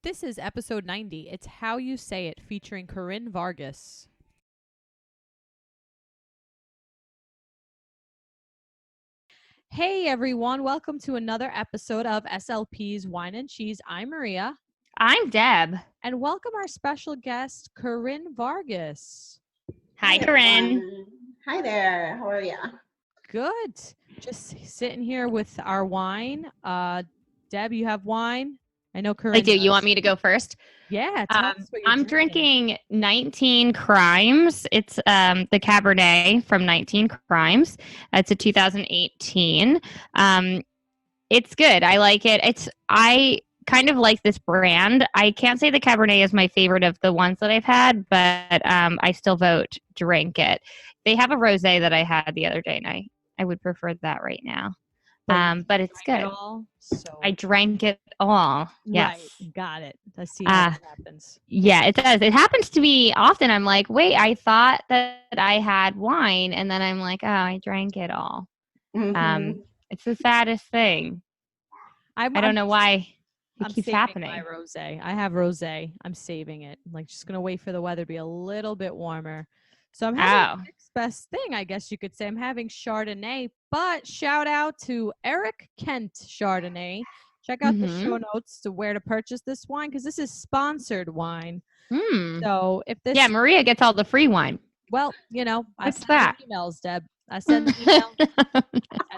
This is episode 90. It's How You Say It, featuring Corinne Vargas. Hey everyone, welcome to another episode of SLP's Wine and Cheese. I'm Maria. I'm Deb. And welcome our special guest, Corinne Vargas. Hi, Corinne. Everyone. Hi there. How are you? Good. Just sitting here with our wine. Deb, you have wine? I know Corinne I do. does. You want me to go first? Yeah. Tell us what you're I'm drinking 19 Crimes. It's the Cabernet from 19 Crimes. It's a 2018. It's good. I like it. I kind of like this brand. I can't say the Cabernet is my favorite of the ones that I've had, but I still vote drink it. They have a rosé that I had the other day, and I would prefer that right now. But it's good. I drank it all. Yes. Right. Got it. Let's see how that happens. Yeah, it does. It happens to me often. I'm like, wait, I thought that I had wine, and then I'm like, oh, I drank it all. Mm-hmm. It's the saddest thing. I don't know why it keeps happening. My rosé. I have rosé. I'm saving it. I'm just gonna wait for the weather to be a little bit warmer. So I'm having the next best thing, I guess you could say. I'm having Chardonnay, but shout out to Eric Kent Chardonnay. Check out the show notes to where to purchase this wine, because this is sponsored wine. So if this, Maria gets all the free wine. Well, I What's send that? emails, Deb. I send the email and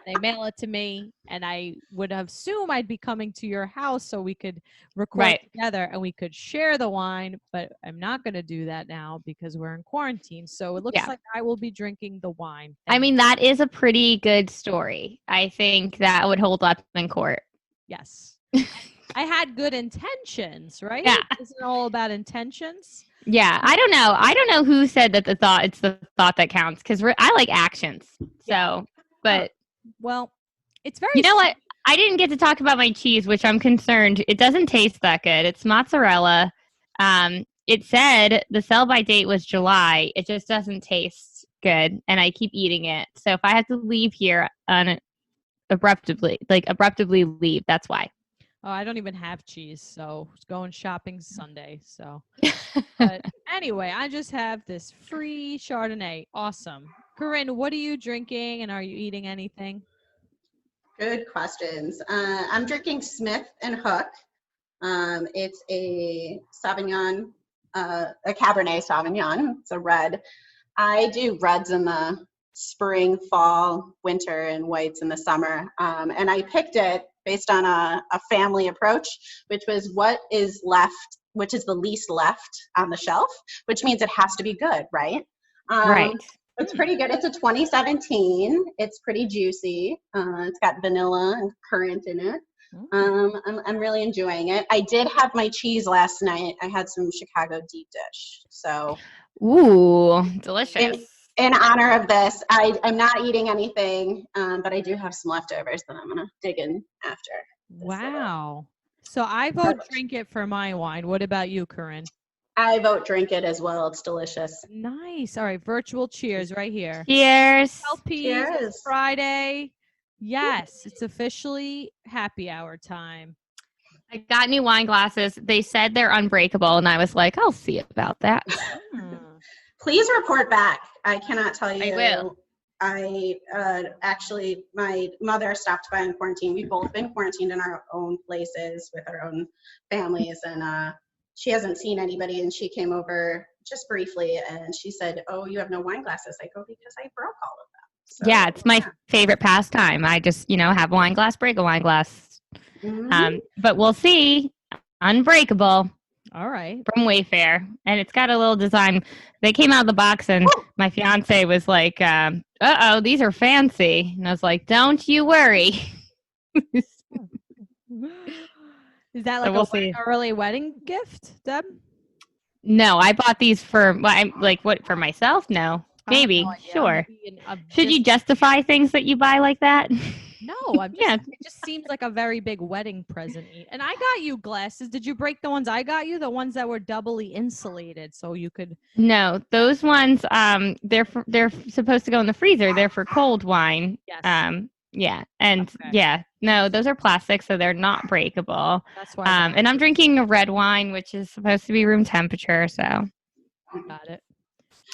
they mail it to me, and I would assume I'd be coming to your house so we could record together and we could share the wine, but I'm not going to do that now because we're in quarantine. So it looks like I will be drinking the wine. I mean, that is a pretty good story. I think that would hold up in court. Yes. I had good intentions, right? Yeah. Isn't it all about intentions? Yeah, I don't know. I don't know who said that it's the thought that counts, because I like actions. So, but well, it's very. You know what? I didn't get to talk about my cheese, which I'm concerned. It doesn't taste that good. It's mozzarella. It said the sell-by date was July. It just doesn't taste good, and I keep eating it. So if I have to leave here abruptly leave, that's why. Oh, I don't even have cheese, so it's going shopping Sunday. So, but anyway, I just have this free Chardonnay. Awesome. Corinne, what are you drinking, and are you eating anything? Good questions. I'm drinking Smith and Hook. It's a Sauvignon, a Cabernet Sauvignon. It's a red. I do reds in the spring, fall, winter, and whites in the summer. And I picked it based on a family approach, which was what is left, which is the least left on the shelf, which means it has to be good, right? Right. It's pretty good. It's a 2017. It's pretty juicy. It's got vanilla and currant in it. I'm really enjoying it. I did have my cheese last night. I had some Chicago deep dish. So, ooh, delicious. In honor of this, I'm not eating anything, but I do have some leftovers that I'm going to dig in after. Wow. So I vote drink it for my wine. What about you, Corinne? I vote drink it as well. It's delicious. Nice. All right. Virtual cheers right here. Cheers. Cheers. Friday. Yes. It's officially happy hour time. I got new wine glasses. They said they're unbreakable, and I was like, I'll see about that. Please report back. I cannot tell you. I will. I actually, my mother stopped by in quarantine. We've both been quarantined in our own places with our own families, and she hasn't seen anybody, and she came over just briefly, and she said, oh, you have no wine glasses. I go, because I broke all of them. So, yeah, it's my favorite pastime. I just, have a wine glass, break a wine glass. But we'll see. Unbreakable. All right. From Wayfair. And it's got a little design. They came out of the box, and my fiance was like, uh-oh, these are fancy. And I was like, don't you worry. Is that like an early wedding gift, Deb? No, I bought these for, for myself? No. Maybe. No, sure. Should you justify things that you buy like that? No, it just seems like a very big wedding present. And I got you glasses. Did you break the ones I got you? The ones that were doubly insulated so you could. No, those ones, they're supposed to go in the freezer. They're for cold wine. Yes. Yeah. And Okay. no, those are plastic, so they're not breakable. That's why. And I'm drinking a red wine, which is supposed to be room temperature. So Got it.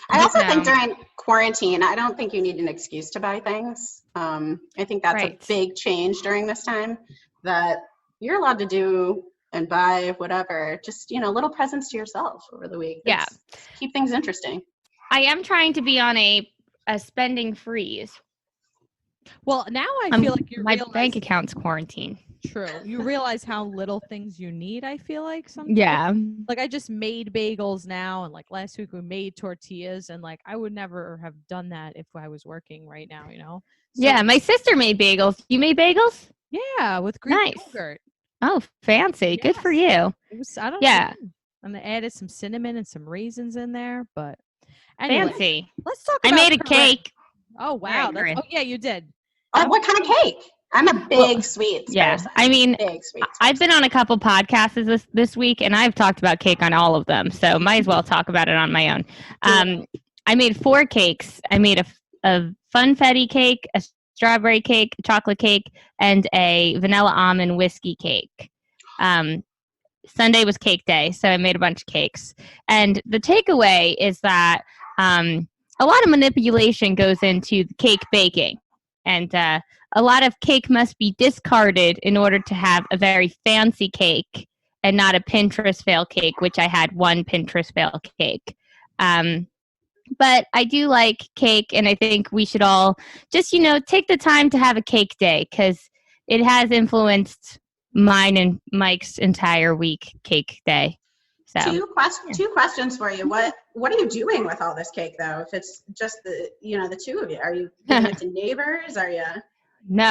I also think No. during quarantine, I don't think you need an excuse to buy things. I think that's a big change during this time, that you're allowed to do and buy whatever, just, little presents to yourself over the week. Keep things interesting. I am trying to be on a spending freeze. Well, now I feel like my bank account's quarantined. True. You realize how little things you need, I feel like sometimes. Yeah. Like I just made bagels now, and like last week we made tortillas, and like I would never have done that if I was working right now, So, yeah, my sister made bagels. You made bagels? Yeah, with Greek yogurt. Oh, fancy. Yes. Good for you. It was, I don't know. And they added some cinnamon and some raisins in there, but anyway, fancy. Let's talk about I made a cake. Oh, wow. Oh, yeah, you did. What kind of cake? I'm a big sweets person. I mean, big sweets I've been on a couple podcasts this week, and I've talked about cake on all of them, so might as well talk about it on my own. I made 4 cakes. I made a funfetti cake, a strawberry cake, a chocolate cake, and a vanilla almond whiskey cake. Sunday was cake day, so I made a bunch of cakes. And the takeaway is that a lot of manipulation goes into the cake baking. And a lot of cake must be discarded in order to have a very fancy cake and not a Pinterest fail cake, which I had one Pinterest fail cake. But I do like cake, and I think we should all just, take the time to have a cake day, because it has influenced mine and Mike's entire week cake day. So two questions for you. What are you doing with all this cake, though? If it's just the two of you, are you giving it to neighbors? Are you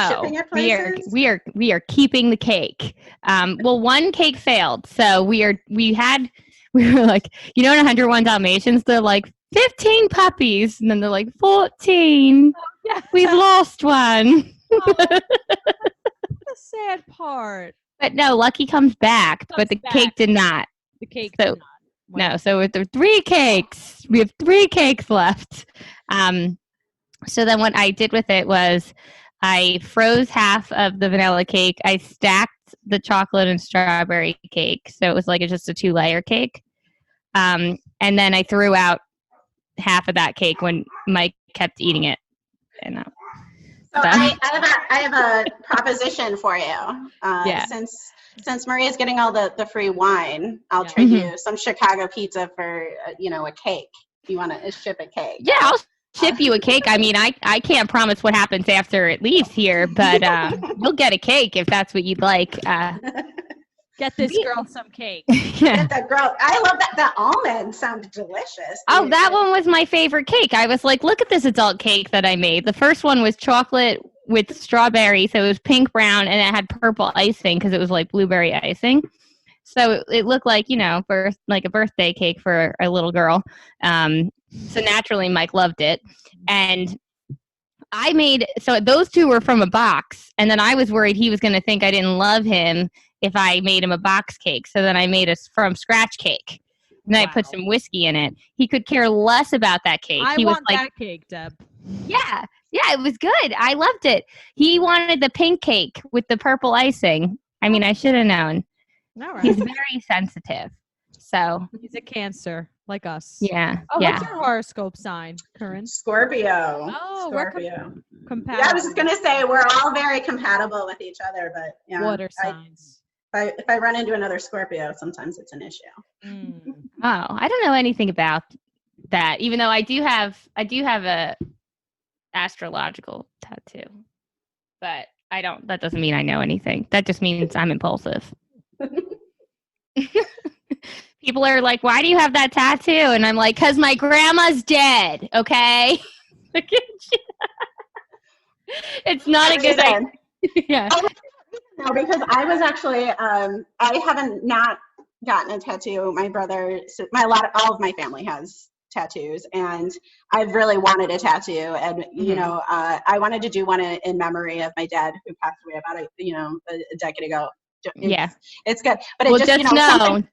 shipping it places? we are keeping the cake. Well, one cake failed, so we were like, in 101 Dalmatians, they're like 15 puppies, and then they're like 14. Oh, yeah. We've lost one. Oh, that's the sad part. But no, Lucky comes back, but the cake did not. The cake did not. No, so with the 3 cakes, we have 3 cakes left. So then what I did with it was I froze half of the vanilla cake. I stacked the chocolate and strawberry cake, so it was like just a 2-layer cake. And then I threw out half of that cake when Mike kept eating it. So I have a proposition for you. Since Maria's getting all the free wine, I'll trade you some Chicago pizza for a cake. You want to ship a cake? Yeah, I'll ship you a cake. I mean, I can't promise what happens after it leaves here, but you'll get a cake if that's what you'd like. Get this girl some cake. Get that girl. I love that. The almond sounded delicious. Oh, that one was my favorite cake. I was like, look at this adult cake that I made. The first one was chocolate with strawberry, so it was pink brown, and it had purple icing because it was like blueberry icing. So it looked like, like a birthday cake for a little girl. So naturally, Mike loved it. And so those 2 were from a box, and then I was worried he was going to think I didn't love him if I made him a box cake. So then I made a from scratch cake. And then I put some whiskey in it. He could care less about that cake. He want was like, that cake, Deb. Yeah, it was good. I loved it. He wanted the pink cake with the purple icing. I mean, I should have known. All right. He's very sensitive. So he's a Cancer, like us. Yeah. Oh, what's your horoscope sign, Corinne? Scorpio. Oh, Scorpio. We're compatible. Yeah, I was just gonna say we're all very compatible with each other, but water signs. If I run into another Scorpio, sometimes it's an issue. Oh, I don't know anything about that. Even though I do have a astrological tattoo, but I don't. That doesn't mean I know anything. That just means I'm impulsive. People are like, "Why do you have that tattoo?" And I'm like, "'Cause my grandma's dead." Okay. It's not a good idea. Yeah. No, because I was actually, I haven't not gotten a tattoo. My brother, all of my family has tattoos, and I've really wanted a tattoo. And I wanted to do one in memory of my dad, who passed away about a decade ago. It's good, but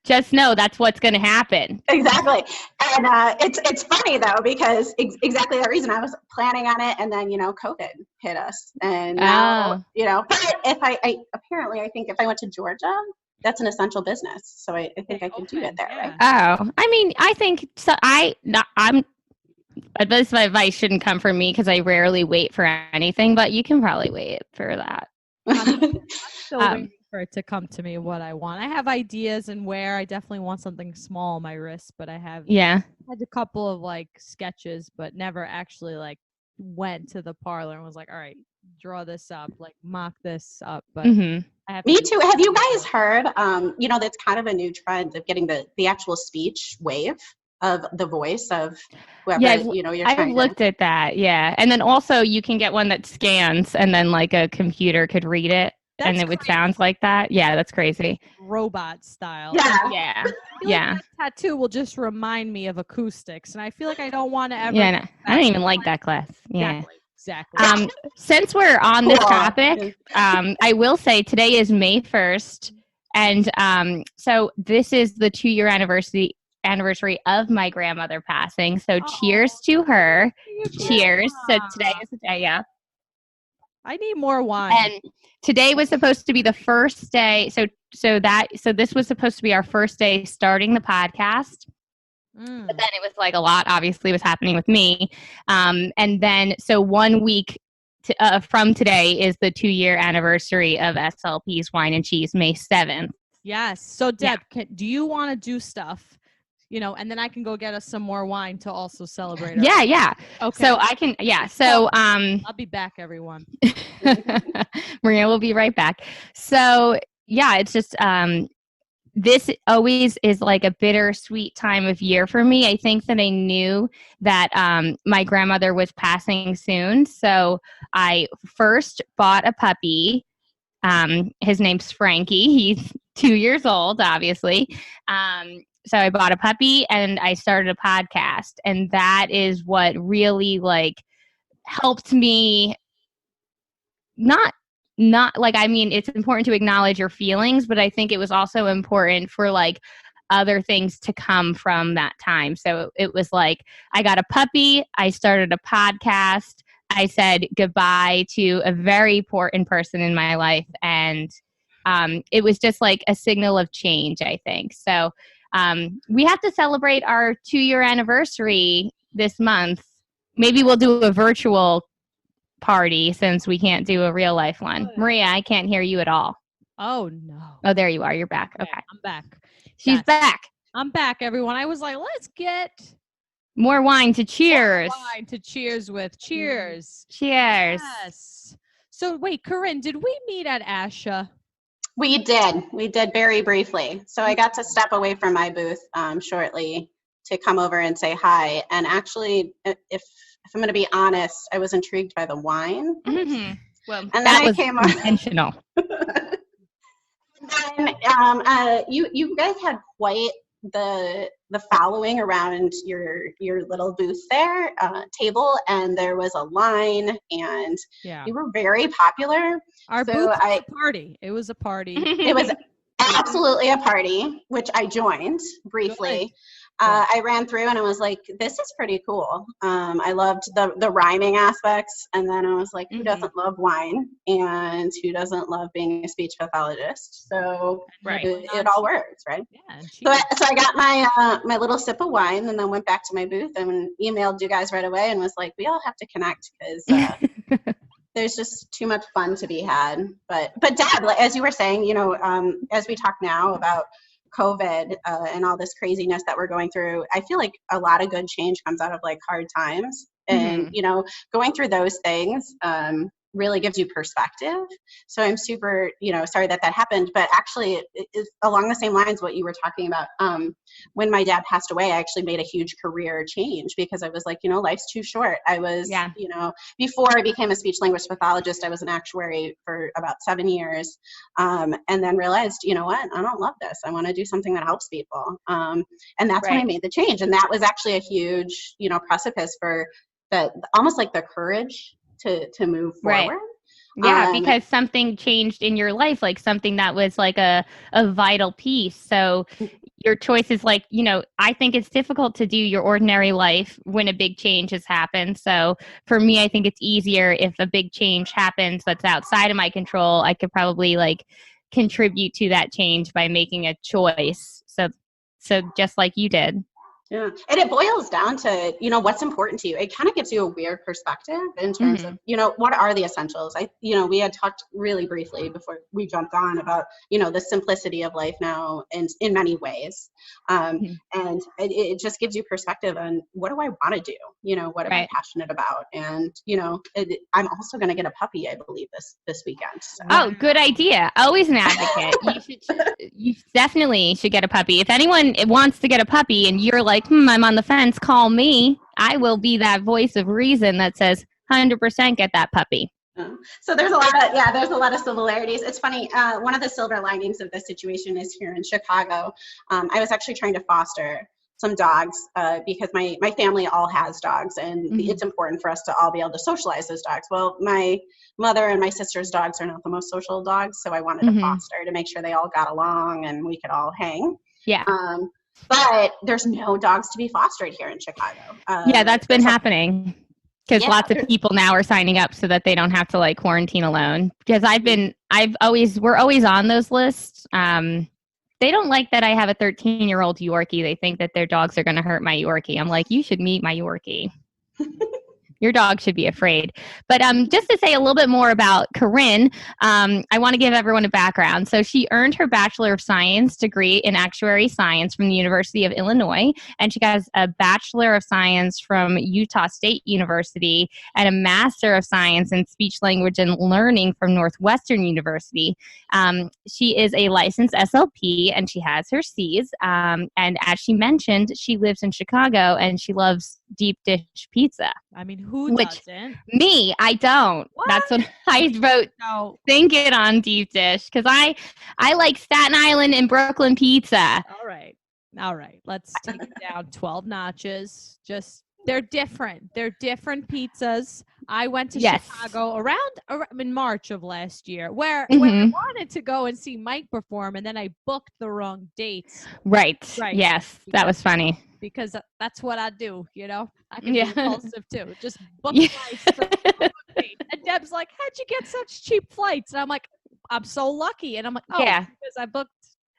just know that's what's going to happen. Exactly. it's funny though, because exactly that reason I was planning on it, and then COVID hit us, and now But if I apparently I think if I went to Georgia, that's an essential business, so I think I could do it there, right? Oh, I mean, I think so. This advice shouldn't come from me because I rarely wait for anything, but you can probably wait for that. I'm still waiting for it to come to me what I want. I have ideas and where I definitely want something small on my wrist, but I have had a couple of like sketches, but never actually like went to the parlor and was like, all right, draw this up, like mock this up. But I have me too. Have you guys heard? That's kind of a new trend of getting the actual speech wave of the voice of whoever I've looked at that, and then also you can get one that scans and then like a computer could read it and it would sound like that. Yeah, that's crazy. Robot style. Yeah. Like that tattoo will just remind me of acoustics, and I feel like I don't want to ever. Yeah, no, I don't even like that class. Yeah. Exactly. Since we're on this topic, I will say today is May 1st, and so this is the 2-year anniversary of my grandmother passing. So cheers to her. Cheers. So today is the day. Yeah. I need more wine. And today was supposed to be the first day. So this was supposed to be our first day starting the podcast. But then it was like a lot obviously was happening with me. And then so 1 week from today is the 2-year anniversary of SLP's Wine and Cheese, May 7th. Yes. So Deb, do you want to do stuff? And then I can go get us some more wine to also celebrate. Yeah. Okay. So I can, So, I'll be back, everyone. Maria will be right back. So it's just, this always is like a bittersweet time of year for me. I think that I knew that, my grandmother was passing soon. So I first bought a puppy. His name's Frankie. He's 2 years old, obviously. So I bought a puppy and I started a podcast, and that is what really like helped me not like, I mean, it's important to acknowledge your feelings, but I think it was also important for like other things to come from that time. So it was like, I got a puppy, I started a podcast, I said goodbye to a very important person in my life. And it was just like a signal of change, I think. So we have to celebrate our 2-year anniversary this month. Maybe we'll do a virtual party since we can't do a real life one. Maria, I can't hear you at all. Oh, no. Oh, there you are. You're back. Okay. I'm back. She's back. I'm back, everyone. I was like, let's get more wine to cheers. More wine to cheers with. Cheers. Cheers. Yes. So wait, Corinne, did we meet at ASHA? We did very briefly. So I got to step away from my booth shortly to come over and say hi. And actually, if I'm going to be honest, I was intrigued by the wine. Mm-hmm. Well, and then that I was came intentional. Then you guys had quite the following around your little booth there, table, and there was a line, and you were very popular. Our booth was a party. It was a party. It was absolutely a party, which I joined briefly. I ran through and I was like, this is pretty cool. I loved the rhyming aspects. And then I was like, who doesn't love wine? And who doesn't love being a speech pathologist? So it all works, right? Yeah. So I got my little sip of wine and then went back to my booth and emailed you guys right away and was like, we all have to connect because there's just too much fun to be had. But Deb, as you were saying, as we talk now about COVID and all this craziness that we're going through, I feel like a lot of good change comes out of like hard times, and going through those things really gives you perspective. So I'm super sorry that happened, but actually it's along the same lines what you were talking about. When my dad passed away, I actually made a huge career change because I was like, life's too short. I was before I became a speech language pathologist, I was an actuary for about 7 years, and then realized, what, I don't love this. I want to do something that helps people, and that's when I made the change. And that was actually a huge precipice for that, almost like the courage to move forward. Yeah, because something changed in your life, like something that was like a vital piece. So your choice is like, I think it's difficult to do your ordinary life when a big change has happened. So for me, I think it's easier if a big change happens that's outside of my control. I could probably like contribute to that change by making a choice. So just like you did. Yeah. And it boils down to, what's important to you. It kind of gives you a weird perspective in terms of, what are the essentials? We had talked really briefly before we jumped on about, the simplicity of life now and in many ways. And it just gives you perspective on what do I want to do? What am I passionate about? And, I'm also going to get a puppy, I believe, this weekend. So. Oh, good idea. Always an advocate. You definitely should get a puppy. If anyone wants to get a puppy and you're like, I'm on the fence, call me. I will be that voice of reason that says 100% get that puppy. So there's a lot of similarities. It's funny. One of the silver linings of this situation is here in Chicago. I was actually trying to foster some dogs because my family all has dogs, and it's important for us to all be able to socialize those dogs. Well, my mother and my sister's dogs are not the most social dogs, so I wanted to foster to make sure they all got along and we could all hang. Yeah. But there's no dogs to be fostered here in Chicago. Yeah, that's been happening because lots of people now are signing up so that they don't have to like quarantine alone. Because we're always on those lists. They don't like that I have a 13-year-old Yorkie. They think that their dogs are going to hurt my Yorkie. I'm like, you should meet my Yorkie. Your dog should be afraid. But just to say a little bit more about Corinne, I want to give everyone a background. So she earned her Bachelor of Science degree in Actuary Science from the University of Illinois, and she has a Bachelor of Science from Utah State University and a Master of Science in Speech, Language, and Learning from Northwestern University. She is a licensed SLP, and she has her C's. And as she mentioned, she lives in Chicago, and she loves deep dish pizza. I mean, who doesn't? Me, I don't. What? That's what I wrote. No. Think it on deep dish because I like Staten Island and Brooklyn pizza. All right. Let's take it down 12 notches. They're different. They're different pizzas. I went to Chicago around in March of last year where I wanted to go and see Mike perform, and then I booked the wrong dates. Right. Yes, that was funny. Because that's what I do, I can be impulsive too. Just book flights. And Deb's like, how'd you get such cheap flights? And I'm like, I'm so lucky. And I'm like, because I booked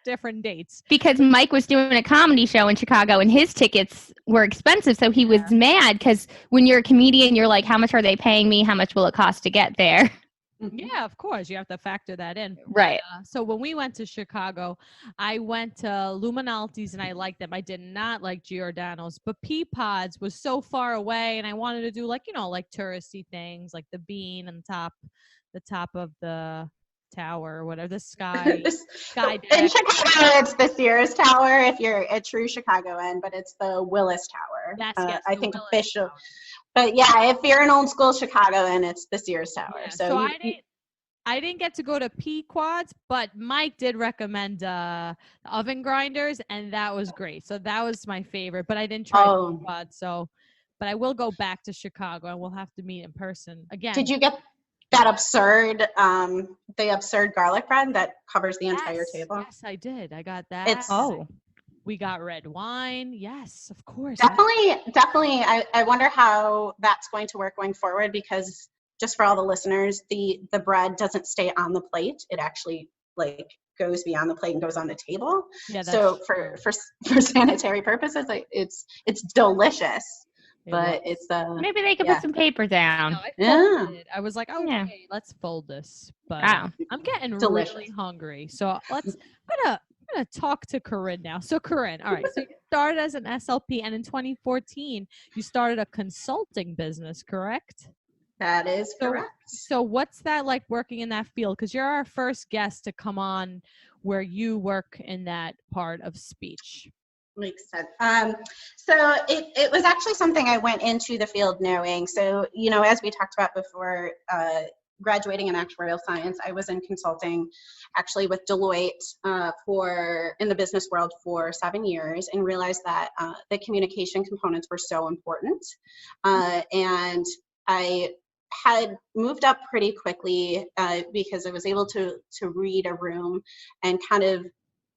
different dates. Because Mike was doing a comedy show in Chicago and his tickets were expensive. So he was mad because when you're a comedian, you're like, how much are they paying me? How much will it cost to get there? Yeah, of course. You have to factor that in. Right. So when we went to Chicago, I went to Luminalti's and I liked them. I did not like Giordano's, but Peapod's was so far away and I wanted to do like touristy things like the bean and the top of the tower or whatever, the sky. Sky deck. In Chicago, it's the Sears Tower if you're a true Chicagoan, but it's the Willis Tower. I think official. But yeah, if you're an old school Chicagoan, it's the Sears Tower. Yeah, so I didn't get to go to Pequod's, but Mike did recommend oven grinders, and that was great. So that was my favorite, but I didn't try Pequod's. But I will go back to Chicago, and we'll have to meet in person again. Did you get that absurd garlic bread that covers the entire table? Yes, I did. I got that. We got red wine. Yes, of course. Definitely. I wonder how that's going to work going forward because just for all the listeners, the bread doesn't stay on the plate. It actually goes beyond the plate and goes on the table. Yeah, so for sanitary purposes, it's delicious. But it's maybe they could put some paper down. No, I was like, okay, let's fold this. But I'm getting really hungry. So I'm gonna talk to Corinne now. So Corinne, all right. So you started as an SLP, and in 2014, you started a consulting business, correct? That is correct. So what's that like working in that field? Because you're our first guest to come on where you work in that part of speech. Makes sense. So it was actually something I went into the field knowing. So, as we talked about before, graduating in actuarial science, I was in consulting actually with Deloitte in the business world for 7 years and realized that the communication components were so important. And I had moved up pretty quickly because I was able to read a room and kind of,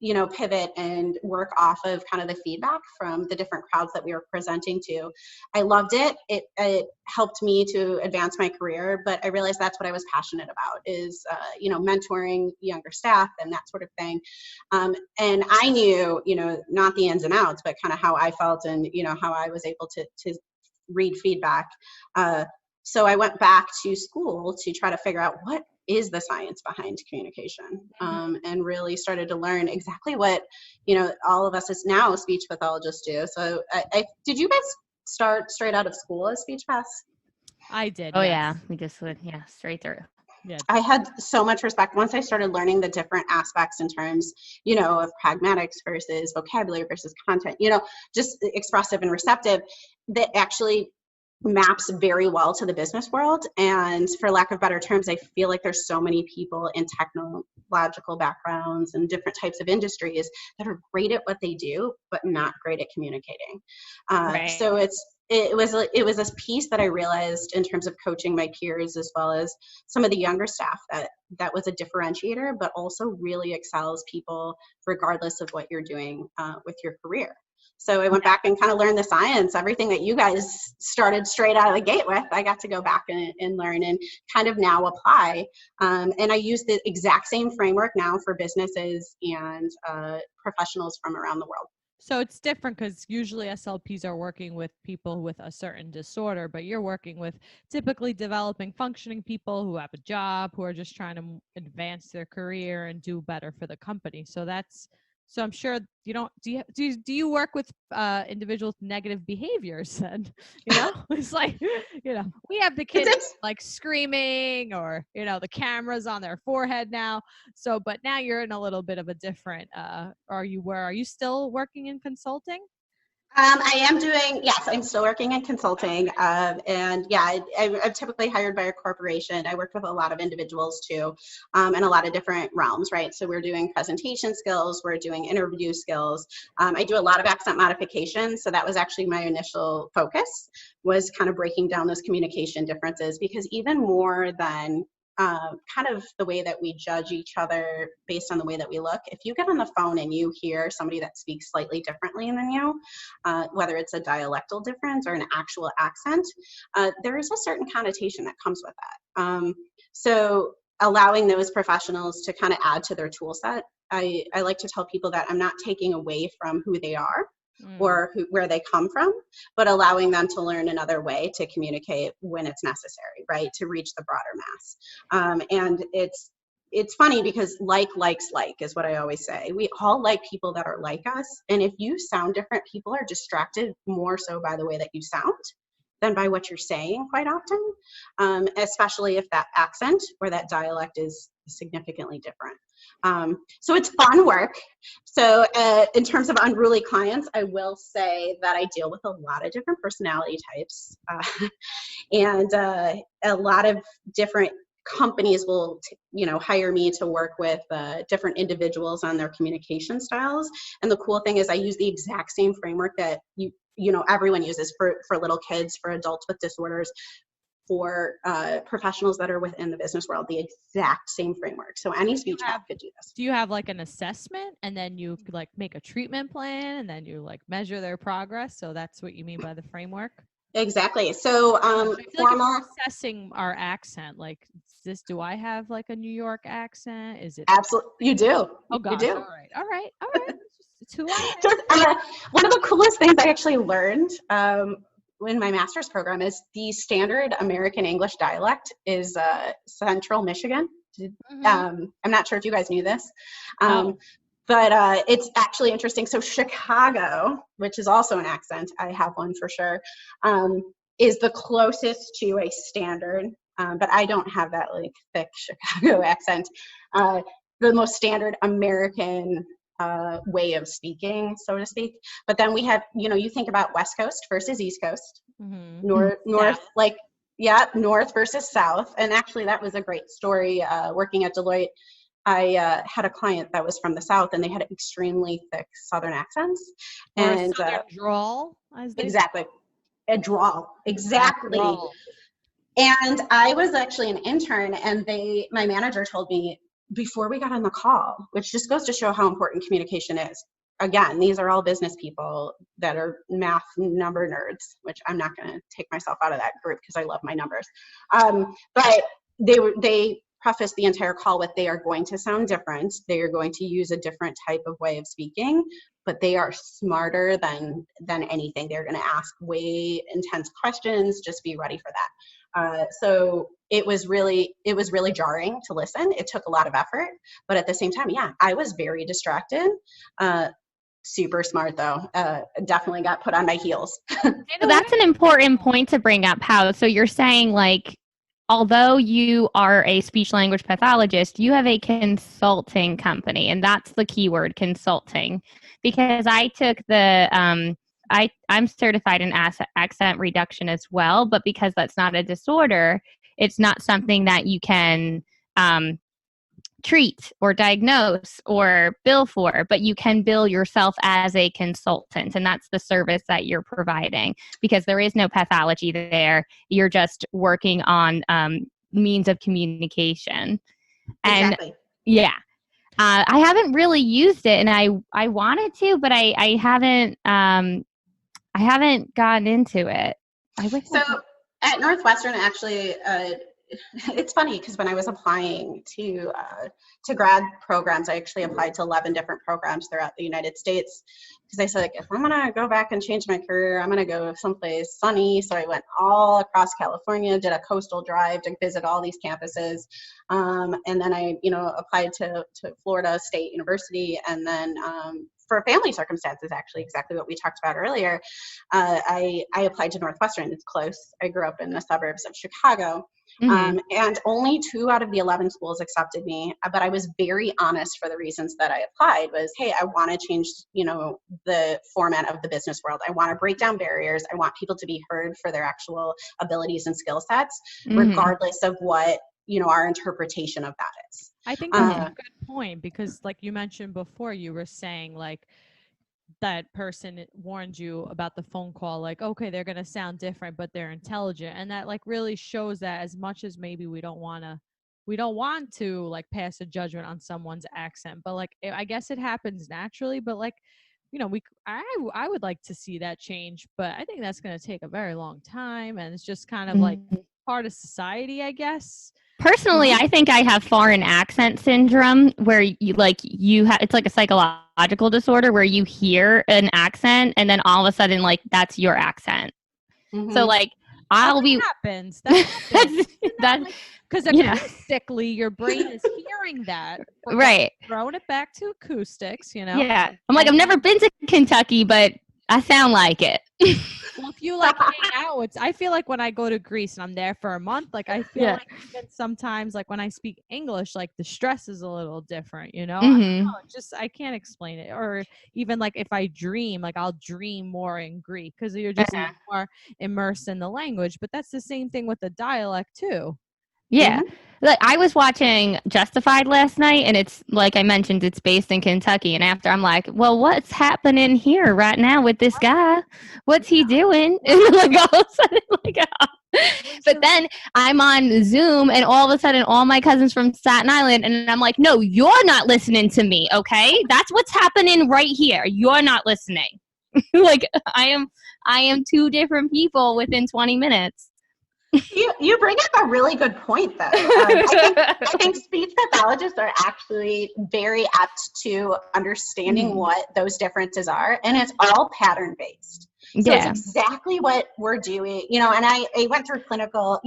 you know, pivot and work off of kind of the feedback from the different crowds that we were presenting to. I loved it. It helped me to advance my career, but I realized that's what I was passionate about is, you know, mentoring younger staff and that sort of thing. And I knew, you know, not the ins and outs, but kind of how I felt and, you know, how I was able to read feedback. So I went back to school to try to figure out what is the science behind communication, and really started to learn exactly what, you know, all of us as now speech pathologists do. So did you guys start straight out of school as speech paths? I did. Oh yes. yeah, we just went straight through. Yeah. I had so much respect once I started learning the different aspects in terms, you know, of pragmatics versus vocabulary versus content, you know, just expressive and receptive, that actually maps very well to the business world. And for lack of better terms, I feel like there's so many people in technological backgrounds and different types of industries that are great at what they do, but not great at communicating. Right. So it was this piece that I realized in terms of coaching my peers as well as some of the younger staff that was a differentiator, but also really excels people regardless of what you're doing with your career. So I went back and kind of learned the science, everything that you guys started straight out of the gate with. I got to go back and learn and kind of now apply. And I use the exact same framework now for businesses and professionals from around the world. So it's different because usually SLPs are working with people with a certain disorder, but you're working with typically developing, functioning people who have a job, who are just trying to advance their career and do better for the company. So I'm sure you don't. Do you work with individuals with negative behaviors? And you know, it's like, you know, we have the kids like screaming, or you know, the cameras on their forehead now. So, but now you're in a little bit of a different. Are you still working in consulting? I am doing, yes, I'm still working in consulting. And yeah, I'm typically hired by a corporation. I work with a lot of individuals too, in a lot of different realms, right? So we're doing presentation skills, we're doing interview skills. I do a lot of accent modification. So that was actually my initial focus, was kind of breaking down those communication differences, because even more than kind of the way that we judge each other based on the way that we look. If you get on the phone and you hear somebody that speaks slightly differently than you, whether it's a dialectal difference or an actual accent, there is a certain connotation that comes with that. So allowing those professionals to kind of add to their tool set, I like to tell people that I'm not taking away from who they are or where they come from, but allowing them to learn another way to communicate when it's necessary, right, to reach the broader mass. And it's funny because likes like is what I always say. We all like people that are like us, and if you sound different, people are distracted more so by the way that you sound than by what you're saying quite often, especially if that accent or that dialect is significantly different. So it's fun work. So in terms of unruly clients, I will say that I deal with a lot of different personality types, and a lot of different companies will hire me to work with different individuals on their communication styles. And the cool thing is I use the exact same framework that everyone uses for little kids, for adults with disorders, for professionals that are within the business world, the exact same framework. So any speech path could do this. Do you have like an assessment, and then you like make a treatment plan, and then you like measure their progress? So that's what you mean by the framework? Exactly. So formal, like assessing our accent, like do I have like a New York accent? Is it absolutely? You do. Oh gosh. You do. All right. It's who I am. One of the coolest things I actually learned in my master's program is the standard American English dialect is Central Michigan. I'm not sure if you guys knew this. But it's actually interesting. So Chicago, which is also an accent, I have one for sure, is the closest to a standard, but I don't have that like thick Chicago accent. The most standard American way of speaking, so to speak. But then we have, you think about West Coast versus East Coast, north, like, yeah, north versus south. And actually that was a great story working at Deloitte. I had a client that was from the South, and they had extremely thick Southern accents. And Southern drawl, exactly. A drawl. Exactly. And I was actually an intern, and my manager told me before we got on the call, which just goes to show how important communication is. Again, these are all business people that are math number nerds, which I'm not going to take myself out of that group because I love my numbers. But they prefaced the entire call with, they are going to sound different. They are going to use a different type of way of speaking, but they are smarter than anything. They're going to ask way intense questions. Just be ready for that. So it was really jarring to listen. It took a lot of effort, but at the same time, yeah, I was very distracted. Super smart though. Definitely got put on my heels. So that's an important point to bring up. How? So you're saying, like, although you are a speech language pathologist, you have a consulting company, and that's the keyword, consulting. Because I took the I'm certified in accent reduction as well, but because that's not a disorder, it's not something that you can treat or diagnose or bill for, but you can bill yourself as a consultant, and that's the service that you're providing, because there is no pathology there. You're just working on means of communication. And exactly. Yeah, I haven't really used it, and I wanted to, but I haven't gotten into it. So at Northwestern, actually, it's funny because when I was applying to grad programs, I actually applied to 11 different programs throughout the United States, because I said, like, if I'm gonna go back and change my career, I'm gonna go someplace sunny. So I went all across California, did a coastal drive to visit all these campuses, and then I, applied to Florida State University, and then for family circumstances, actually exactly what we talked about earlier, I applied to Northwestern. It's close. I grew up in the suburbs of Chicago. Mm-hmm. And only 2 out of the 11 schools accepted me, but I was very honest for the reasons that I applied was, hey, I want to change, the format of the business world. I want to break down barriers. I want people to be heard for their actual abilities and skill sets, regardless of what, our interpretation of that is. I think that's a good point, because like you mentioned before, you were saying like, that person warned you about the phone call, like, okay, they're going to sound different, but they're intelligent. And that like really shows that as much as maybe we don't want to like pass a judgment on someone's accent, but like, I guess it happens naturally, but like, I would like to see that change, but I think that's going to take a very long time. And it's just kind of like part of society, I guess. Personally, I think I have foreign accent syndrome, where it's like a psychological disorder where you hear an accent and then all of a sudden, like, that's your accent. So like, happens. That happens. Because acoustically, your brain is hearing that. Right. Throwing it back to acoustics, Yeah. I'm like, I've never been to Kentucky, but I sound like it. Well, if you like hang out, I feel like when I go to Greece and I'm there for a month, like I feel like even sometimes, like when I speak English, like the stress is a little different, I don't know, I can't explain it. Or even like if I dream, like I'll dream more in Greek because you're just more immersed in the language. But that's the same thing with the dialect too. Yeah. Like, I was watching Justified last night, and it's like I mentioned, it's based in Kentucky. And after, I'm like, well, what's happening here right now with this guy? What's he doing? And like all of a sudden, but then I'm on Zoom, and all of a sudden, all my cousins from Staten Island, and I'm like, no, you're not listening to me, okay? That's what's happening right here. You're not listening. Like, I am 2 different people within 20 minutes. You bring up a really good point, though. I think speech pathologists are actually very apt to understanding what those differences are, and it's all pattern based. So it's exactly what we're doing, and I went through clinical,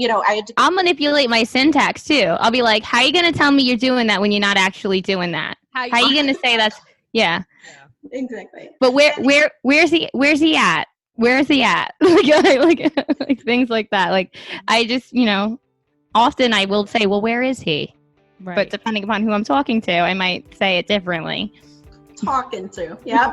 I'll manipulate my syntax too. I'll be like, how are you going to tell me you're doing that when you're not actually doing that? How are you going to say that's, exactly. But where's he at? Where is he at? like things like that. Like, I just, often I will say, well, where is he? Right. But depending upon who I'm talking to, I might say it differently. Talking to, yeah.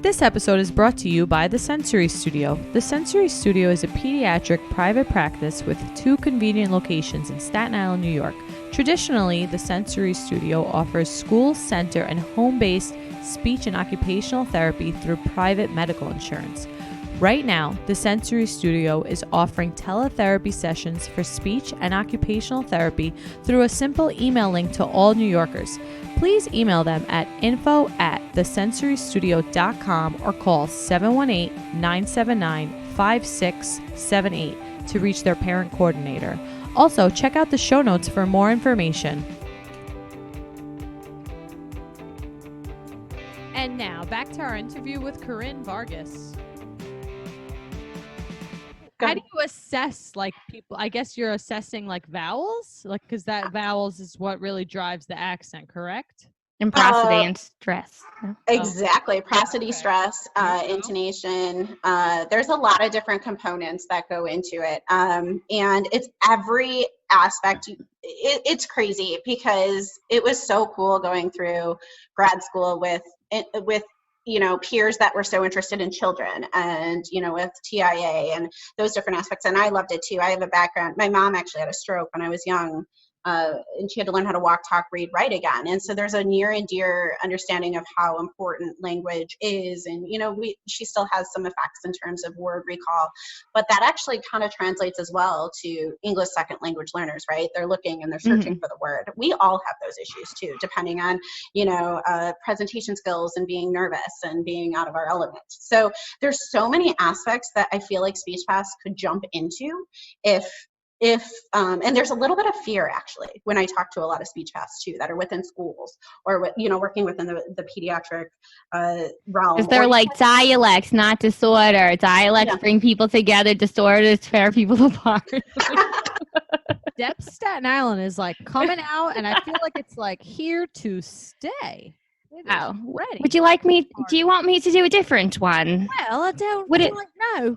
This episode is brought to you by The Sensory Studio. The Sensory Studio is a pediatric private practice with 2 convenient locations in Staten Island, New York. Traditionally, the Sensory Studio offers school, center, and home-based speech and occupational therapy through private medical insurance. Right now, the Sensory Studio is offering teletherapy sessions for speech and occupational therapy through a simple email link to all New Yorkers. Please email them at info@thesensorystudio.com or call 718-979-5678 to reach their parent coordinator. Also, check out the show notes for more information. And now, back to our interview with Corinne Vargas. How do you assess, like, people? I guess you're assessing, like, vowels? Like, because that vowels is what really drives the accent, correct? And prosody and stress. Exactly. Prosody, stress, intonation. There's a lot of different components that go into it. And it's every aspect. It's crazy because it was so cool going through grad school with peers that were so interested in children and, with TIA and those different aspects. And I loved it too. I have a background. My mom actually had a stroke when I was young. And she had to learn how to walk, talk, read, write again. And so there's a near and dear understanding of how important language is. And, she still has some effects in terms of word recall, but that actually kind of translates as well to English second language learners, right? They're looking and they're searching for the word. We all have those issues too, depending on, presentation skills and being nervous and being out of our element. So there's so many aspects that I feel like Speech Pass could jump into if and there's a little bit of fear actually when I talk to a lot of speech paths too that are within schools or working within the pediatric realm. Because they're like dialects, not disorder. Dialects bring people together. Disorders tear people apart. Depth Staten Island is like coming out, and I feel like it's like here to stay. Oh, ready. Would you like me? Do you want me to do a different one? Well, I don't. No.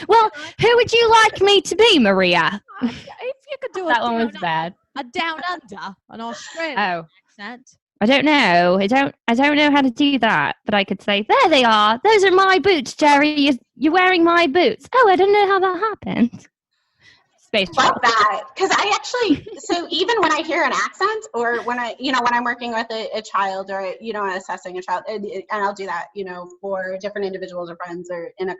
Well, who would you like me to be, Maria? If you could do that one was bad. A down under, an Australian accent. I don't know. I don't know how to do that, but I could say, there they are. Those are my boots, Jerry. You're wearing my boots. Oh, I don't know how that happened. Space love that, because I actually, so even when I hear an accent or when when I'm working with a child or assessing a child, and I'll do that for different individuals or friends or in a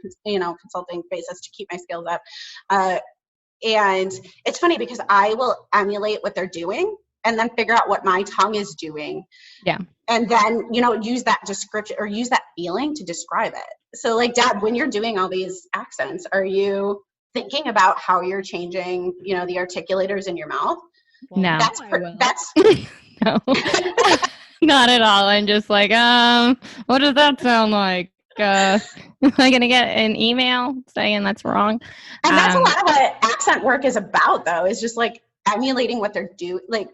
consulting basis to keep my skills up, and it's funny because I will emulate what they're doing and then figure out what my tongue is doing, and then use that description or use that feeling to describe it. So like, Dad, when you're doing all these accents, are you thinking about how you're changing, the articulators in your mouth? No. That's no. Not at all. I'm just like, what does that sound like? Am I going to get an email saying that's wrong? And that's a lot of what accent work is about, though, is just like emulating what they're doing, like,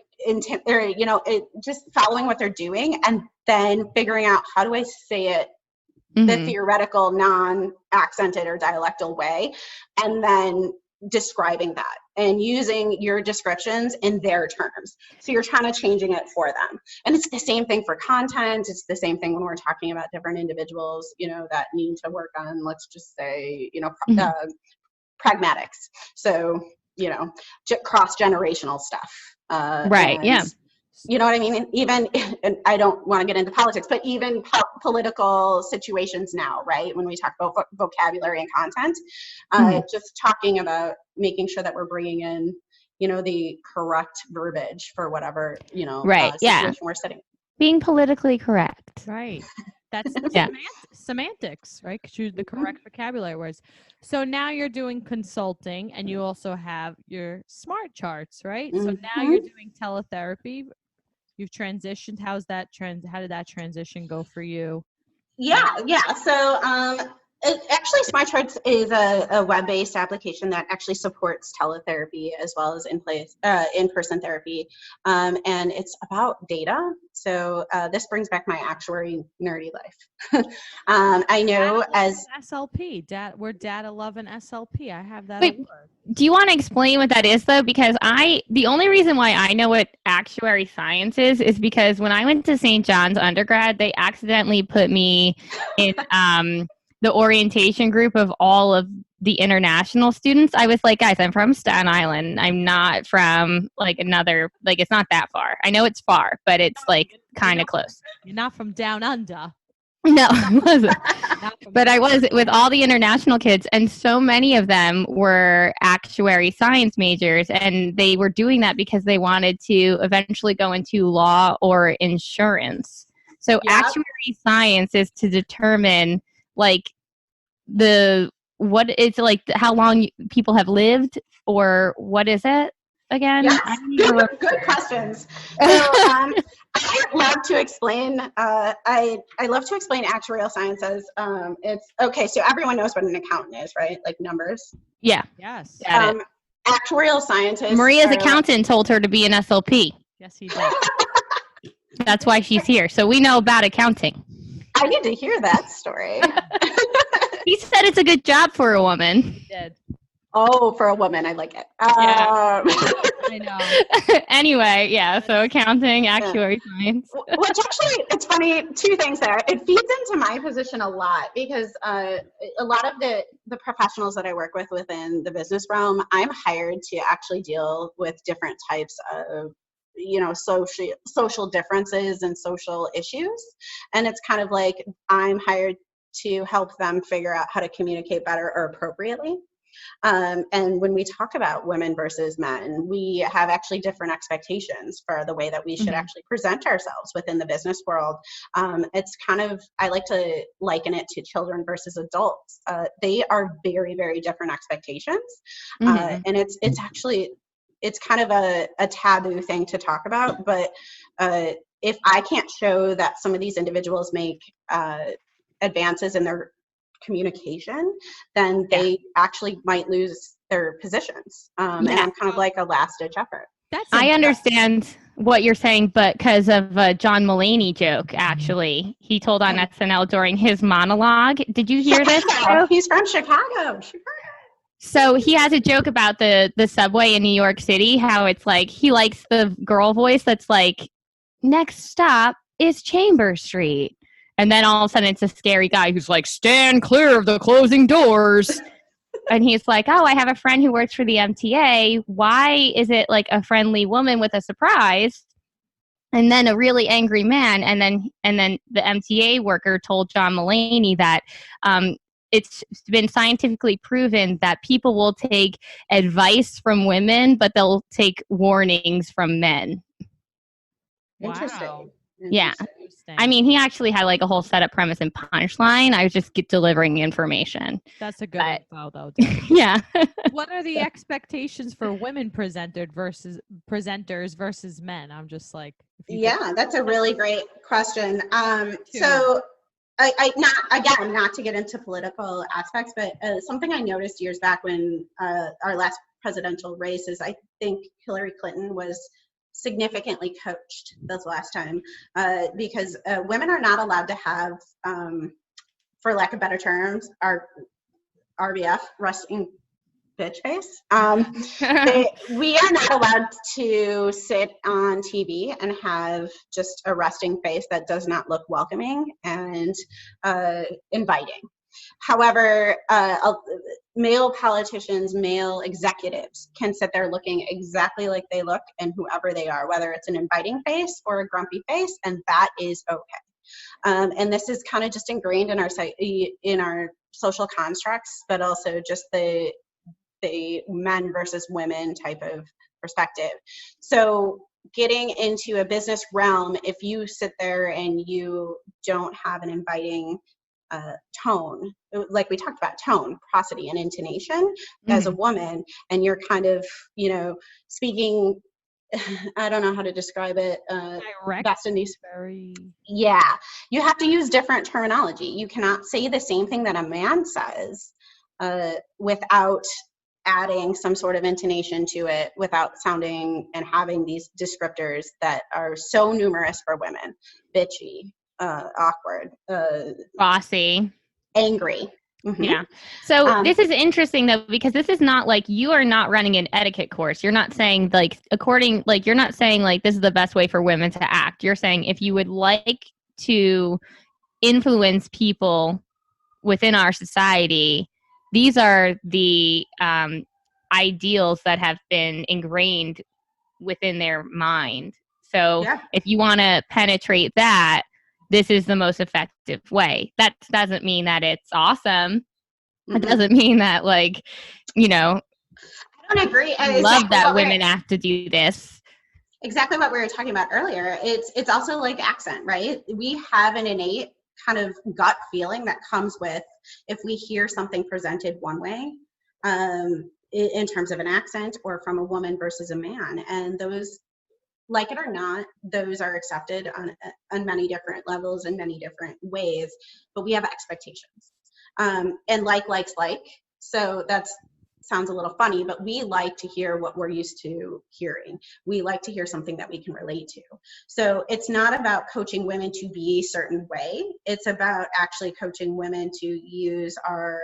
just following what they're doing and then figuring out how do I say it the theoretical, non-accented or dialectal way, and then describing that and using your descriptions in their terms. So you're kind of changing it for them. And it's the same thing for content. It's the same thing when we're talking about different individuals, that need to work on, let's just say, pragmatics. So, cross-generational stuff. Right, yeah. You know what I mean? Even, and I don't want to get into politics, but even political situations now, right? When we talk about vocabulary and content, just talking about making sure that we're bringing in, the correct verbiage for whatever, situation we're sitting. Being politically correct. Right. That's semantics, right? Because use the correct vocabulary words. So now you're doing consulting and you also have your smart charts, right? So now you're doing teletherapy. You've transitioned. How did that transition go for you? Yeah. So actually, Smart Charts is a web-based application that actually supports teletherapy as well as in-person therapy, and it's about data. So this brings back my actuary nerdy life. I know as SLP, we're data loving SLP. I have that. Wait, do you want to explain what that is though? Because the only reason why I know what actuary science is because when I went to St. John's undergrad, they accidentally put me in the orientation group of all of the international students, I was like, guys, I'm from Staten Island. I'm not from like another, like it's not that far. I know it's far, but it's like kind of close. You're not from down under. No, I wasn't. But I was with all the international kids, and so many of them were actuary science majors, and they were doing that because they wanted to eventually go into law or insurance. So actuary science is to determine like what it's like how long people have lived, or what is it again? Yes. Good questions. So, I love to explain. I love to explain actuarial sciences. It's okay. So everyone knows what an accountant is, right? Like numbers. Yeah. Yes. Actuarial scientists. Maria's accountant told her to be an SLP. Yes, he did. That's why she's here. So we know about accounting. I need to hear that story. He said it's a good job for a woman. He did. Oh, for a woman, I like it. I know. Anyway, yeah, so accounting, actuary science. Which actually, it's funny, two things there. It feeds into my position a lot because a lot of the professionals that I work with within the business realm, I'm hired to actually deal with different types of social differences and social issues. And it's kind of like I'm hired to help them figure out how to communicate better or appropriately. And when we talk about women versus men, we have actually different expectations for the way that we should actually present ourselves within the business world. It's kind of, I like to liken it to children versus adults. They are very, very different expectations. And it's actually, it's kind of a taboo thing to talk about, but if I can't show that some of these individuals make advances in their communication, then they actually might lose their positions. And I'm kind of like a last-ditch effort. I understand what you're saying, but because of a John Mulaney joke, actually, he told on SNL during his monologue. Did you hear this? He's from Chicago. So he has a joke about the subway in New York City, how it's like he likes the girl voice that's like, next stop is Chambers Street. And then all of a sudden it's a scary guy who's like, stand clear of the closing doors. And he's like, oh, I have a friend who works for the MTA. Why is it like a friendly woman with a surprise? And then a really angry man. And then the MTA worker told John Mulaney that it's been scientifically proven that people will take advice from women, but they'll take warnings from men. Interesting. Wow. Yeah. I mean, he actually had like a whole setup, premise, and punchline. I was just delivering information. That's a good info, though. Yeah. What are the expectations for women presenters versus men? I'm just like, yeah, that's a really great question. So not to get into political aspects, but something I noticed years back when our last presidential race is I think Hillary Clinton was significantly coached this last time because women are not allowed to have, for lack of better terms, our RBF, resting bitch face. We are not allowed to sit on TV and have just a resting face that does not look welcoming and inviting. However, male politicians, male executives can sit there looking exactly like they look and whoever they are, whether it's an inviting face or a grumpy face, and that is okay. And this is kind of just ingrained in our social constructs, but also just the men versus women type of perspective. So getting into a business realm, if you sit there and you don't have an inviting tone, like we talked about tone, prosody, and intonation as a woman, and you're kind of, speaking, I don't know how to describe it. Direct, best in these. Yeah, you have to use different terminology. You cannot say the same thing that a man says without adding some sort of intonation to it, without sounding and having these descriptors that are so numerous for women: bitchy, awkward, bossy, angry. Yeah. So this is interesting though, because this is not like, you are not running an etiquette course. You're not saying like, you're not saying like, this is the best way for women to act. You're saying if you would like to influence people within our society, these are the ideals that have been ingrained within their mind. So if you want to penetrate that, this is the most effective way. That doesn't mean that it's awesome. It doesn't mean that, like, you know, I don't agree. I love that women have to do this. Exactly what we were talking about earlier. It's also like accent, right? We have an innate kind of gut feeling that comes with if we hear something presented one way, in terms of an accent or from a woman versus a man. And those, like it or not, those are accepted on many different levels in many different ways, but we have expectations. And likes like. So that's sounds a little funny, but we like to hear what we're used to hearing. We like to hear something that we can relate to. So it's not about coaching women to be a certain way. It's about actually coaching women to use our,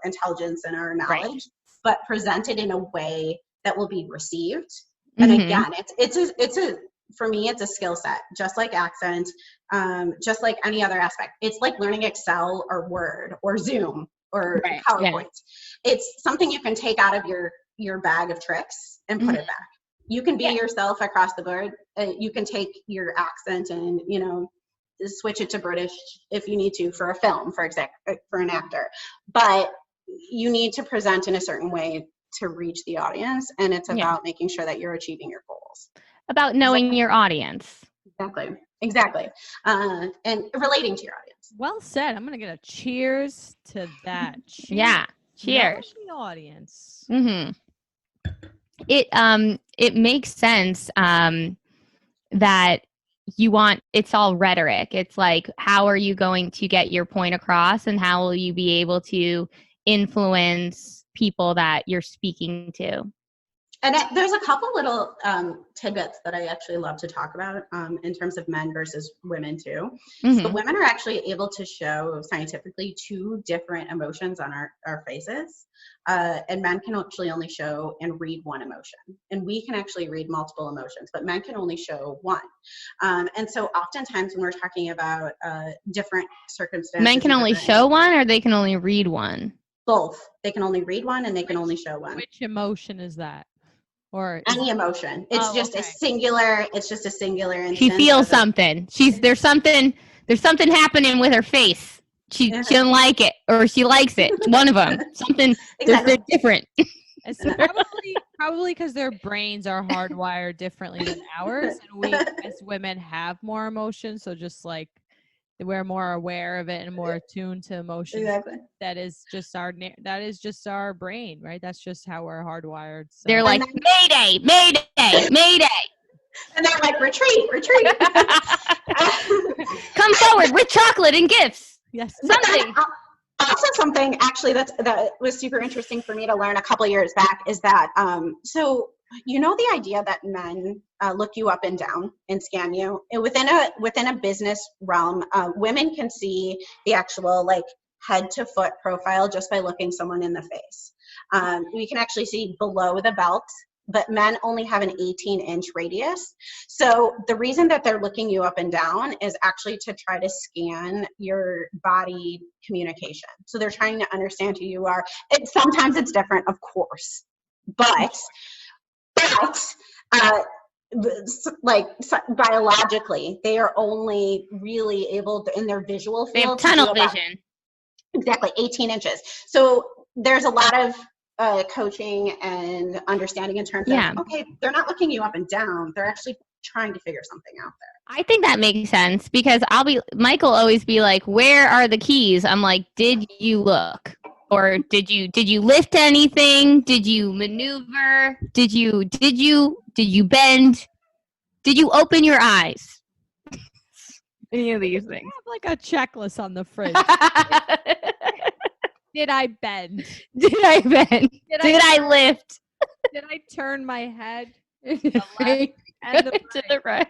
intelligence and our knowledge, but presented in a way that will be received. And again, for me, it's a skill set, just like accent, just like any other aspect. It's like learning Excel or Word or Zoom or PowerPoint. It's something you can take out of your bag of tricks and put it back. You can be yourself across the board. You can take your accent and, switch it to British if you need to for a film, for an actor. But you need to present in a certain way to reach the audience. And it's about making sure that you're achieving your goals. About knowing your audience. Exactly. And relating to your audience. Well said. I'm going to get a cheers to that. Cheers. Yeah. Cheers. The audience. It makes sense that it's all rhetoric. It's like, how are you going to get your point across, and how will you be able to influence people that you're speaking to? And there's a couple little tidbits that I actually love to talk about in terms of men versus women too. So women are actually able to show scientifically 2 different emotions on our faces. And men can actually only show and read one emotion. And we can actually read multiple emotions, but men can only show one. And so oftentimes when we're talking about different circumstances. Men can only show one, or they can only read one? Both. They can only read one and they can only show one. Which emotion is that? Or any emotion. It's just a singular instance. She feels something. There's something happening with her face. She doesn't like it, or she likes it. One of them. Something they're different. It's probably because their brains are hardwired differently than ours, and we as women have more emotions. So just like we're more aware of it and more attuned to emotions. Exactly. That is just our brain, right? That's just how we're hardwired. So. They're like, Mayday, Mayday, Mayday. And they're like, retreat. Come forward with chocolate and gifts. Yes. Something. Also something actually that was super interesting for me to learn a couple of years back is that, so the idea that men look you up and down and scan you within a business realm, women can see the actual like head to foot profile just by looking someone in the face. We can actually see below the belt, but men only have an 18-inch radius. So the reason that they're looking you up and down is actually to try to scan your body communication. So they're trying to understand who you are. Sometimes it's different, of course, but like biologically, they are only really able to, in their visual field, they have tunnel vision. Exactly, 18 inches. So there's a lot of coaching and understanding in terms of, okay, they're not looking you up and down. They're actually trying to figure something out there. I think that makes sense because Michael always be like, where are the keys? I'm like, did you look? Or did you lift anything? Did you maneuver? Did you bend? Did you open your eyes? Any of these things. I have like a checklist on the fridge. Did I bend? Did I bend? Did I lift? Did I turn my head to the left and to the right?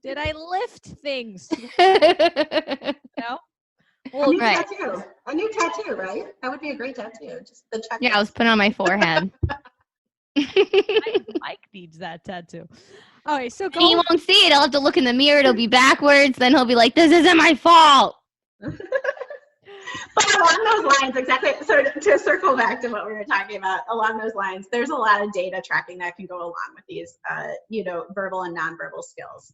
Did I lift things? No? Well, a new tattoo, right? That would be a great tattoo. Just the checklist. Yeah, I was put on my forehead. Mike needs that tattoo. All right, so he won't see it. I'll have to look in the mirror. It'll be backwards. Then he'll be like, "This isn't my fault." But along those lines, exactly. So to circle back to what we were talking about, along those lines, there's a lot of data tracking that can go along with these, verbal and nonverbal skills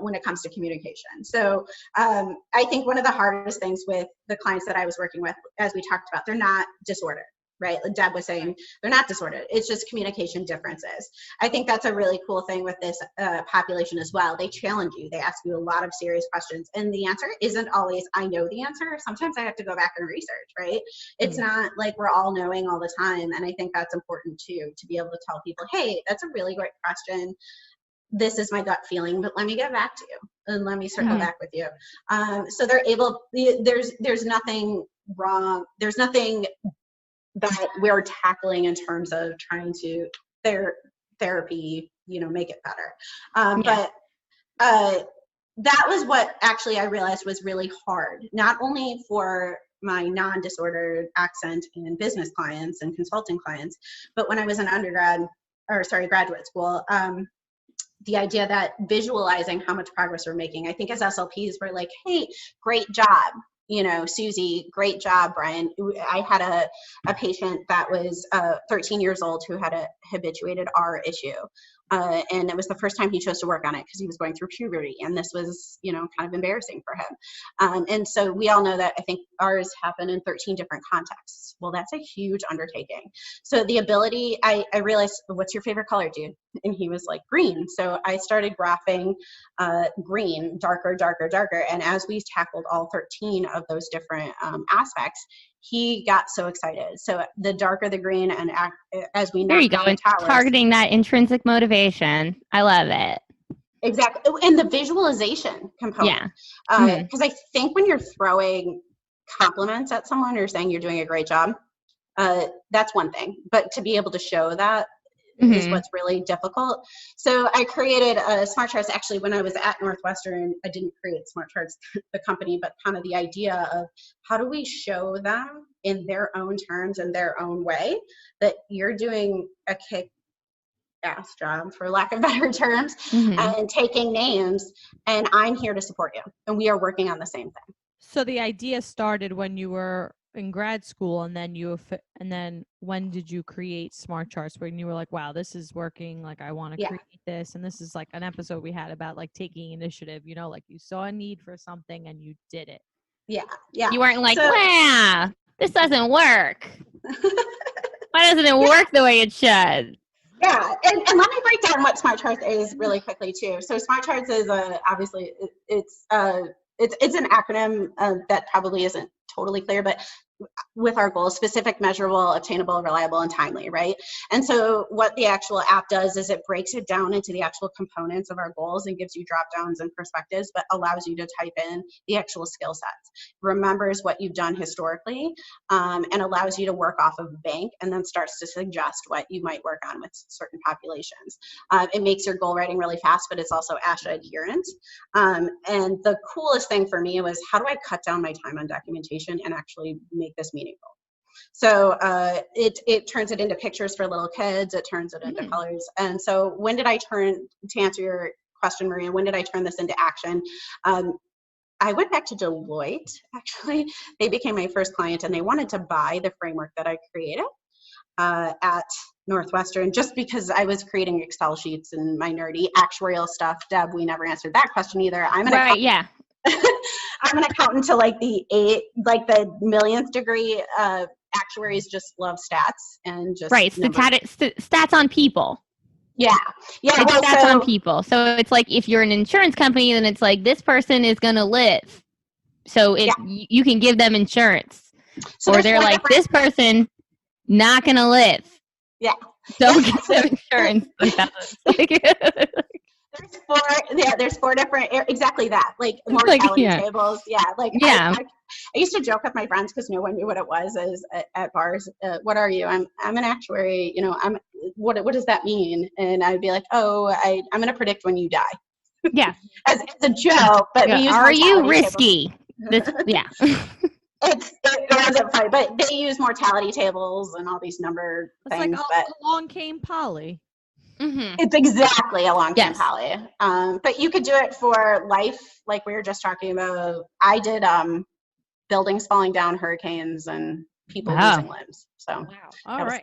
when it comes to communication. So I think one of the hardest things with the clients that I was working with, as we talked about, they're not disordered. Right, like Deb was saying, they're not disordered. It's just communication differences. I think that's a really cool thing with this population as well. They challenge you. They ask you a lot of serious questions, and the answer isn't always I know the answer. Sometimes I have to go back and research. Right? It's not like we're all knowing all the time, and I think that's important too, to be able to tell people, hey, that's a really great question. This is my gut feeling, but let me get back to you and let me circle back with you. So they're able. There's nothing wrong. There's nothing that we're tackling in terms of trying to therapy, make it better. But that was what actually I realized was really hard, not only for my non-disordered accent and business clients and consulting clients, but when I was in graduate school, the idea that visualizing how much progress we're making. I think as SLPs, we're like, hey, great job. Susie, great job, Brian. I had a patient that was 13 years old who had a habituated R issue. And it was the first time he chose to work on it because he was going through puberty. And this was, kind of embarrassing for him. And so we all know that I think R's happen in 13 different contexts. Well, that's a huge undertaking. So the ability, I realized, what's your favorite color, dude? And he was like, green. So I started graphing green, darker, darker, darker. And as we tackled all 13 of those different aspects, he got so excited. So the darker the green, and as we there you go, and targeting that intrinsic motivation. I love it. Exactly, and the visualization component. Yeah, because I think when you're throwing compliments at someone or saying you're doing a great job, that's one thing. But to be able to show that is what's really difficult. So I created Smart Charts. Actually, when I was at Northwestern, I didn't create Smart Charts, the company, but kind of the idea of how do we show them in their own terms and their own way that you're doing a kick-ass job, for lack of better terms, and taking names, and I'm here to support you, and we are working on the same thing. So the idea started when you were in grad school, and then when did you create Smart Charts, when you were like, wow, this is working, like I want to create this? And this is like an episode we had about like taking initiative, like you saw a need for something and you did it. Yeah You weren't like, wow, this doesn't work. Why doesn't it work the way it should? Yeah, and let me break down what Smart Charts is really quickly too. So Smart Charts is obviously it's an acronym that probably isn't totally clear, but with our goals: specific, measurable, obtainable, reliable, and timely, right? And so what the actual app does is it breaks it down into the actual components of our goals and gives you drop downs and perspectives, but allows you to type in the actual skill sets, remembers what you've done historically, and allows you to work off of bank, and then starts to suggest what you might work on with certain populations. It makes your goal writing really fast, but it's also ASHA adherent. And the coolest thing for me was, how do I cut down my time on documentation and actually make this meaningful? So it turns it into pictures for little kids. It turns it into colors. And so when did I to answer your question, Maria, when did I turn this into action? I went back to Deloitte, actually. They became my first client, and they wanted to buy the framework that I created at Northwestern, just because I was creating Excel sheets and my nerdy actuarial stuff. Deb, we never answered that question either. I'm an accountant. I'm an accountant to like the millionth degree. Actuaries just love stats and just stats on people. Yeah. Stats on people. So it's like, if you're an insurance company, then it's like, this person is going to live, so you can give them insurance. So or they're like, this person not going to live. Yeah. Don't give them insurance. There's four different, exactly that, like mortality tables. I used to joke with my friends, because no one knew what it was, at bars. What are you? I'm an actuary. What does that mean? And I'd be like, I'm going to predict when you die. Yeah, as a joke. But we use, are you risky? It wasn't funny, but they use mortality tables and all these number things. Like along came Polly. It's exactly along came Polly. But you could do it for life, like we were just talking about. I did buildings falling down, hurricanes, and people Wow. losing limbs. So Wow. All right.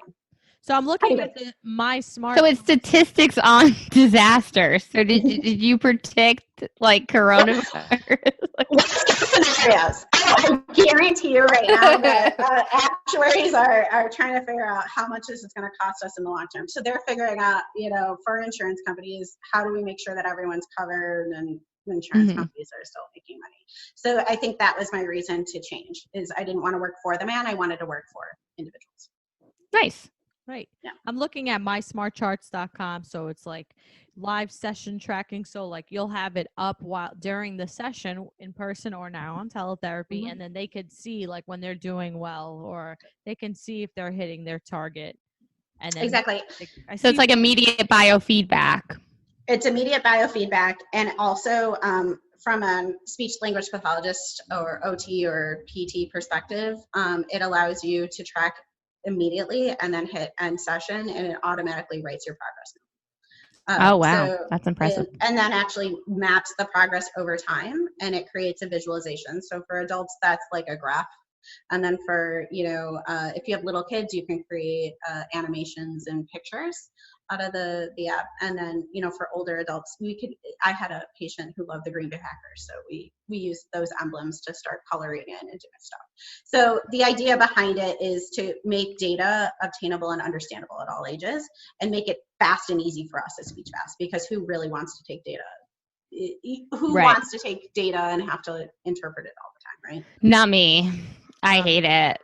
So I'm looking at the My Smart. So it's statistics on disasters. So did you predict like coronavirus? Scenarios. I guarantee you right now that actuaries are trying to figure out how much this is going to cost us in the long term. So they're figuring out, for insurance companies, how do we make sure that everyone's covered and insurance companies are still making money. So I think that was my reason to change, is I didn't want to work for the man. I wanted to work for individuals. Nice. Right. Yeah. I'm looking at mysmartcharts.com. So it's like live session tracking. So like you'll have it up while during the session in person or now on teletherapy. And then they could see like when they're doing well, or they can see if they're hitting their target. And then exactly. So it's like immediate biofeedback. It's immediate biofeedback. And also from a speech language pathologist or OT or PT perspective, it allows you to track immediately and then hit end session, and it automatically writes your progress. Oh, wow. So that's impressive. And then actually maps the progress over time, and it creates a visualization. So for adults, that's like a graph. And then for, if you have little kids, you can create animations and pictures out of the app. And then, for older adults, I had a patient who loved the Green Bay Packers. So we used those emblems to start coloring in and doing stuff. So the idea behind it is to make data obtainable and understandable at all ages, and make it fast and easy for us as SpeechFast, because who really wants to take data? Who wants to take data and have to interpret it all the time, right? Not me. I hate it.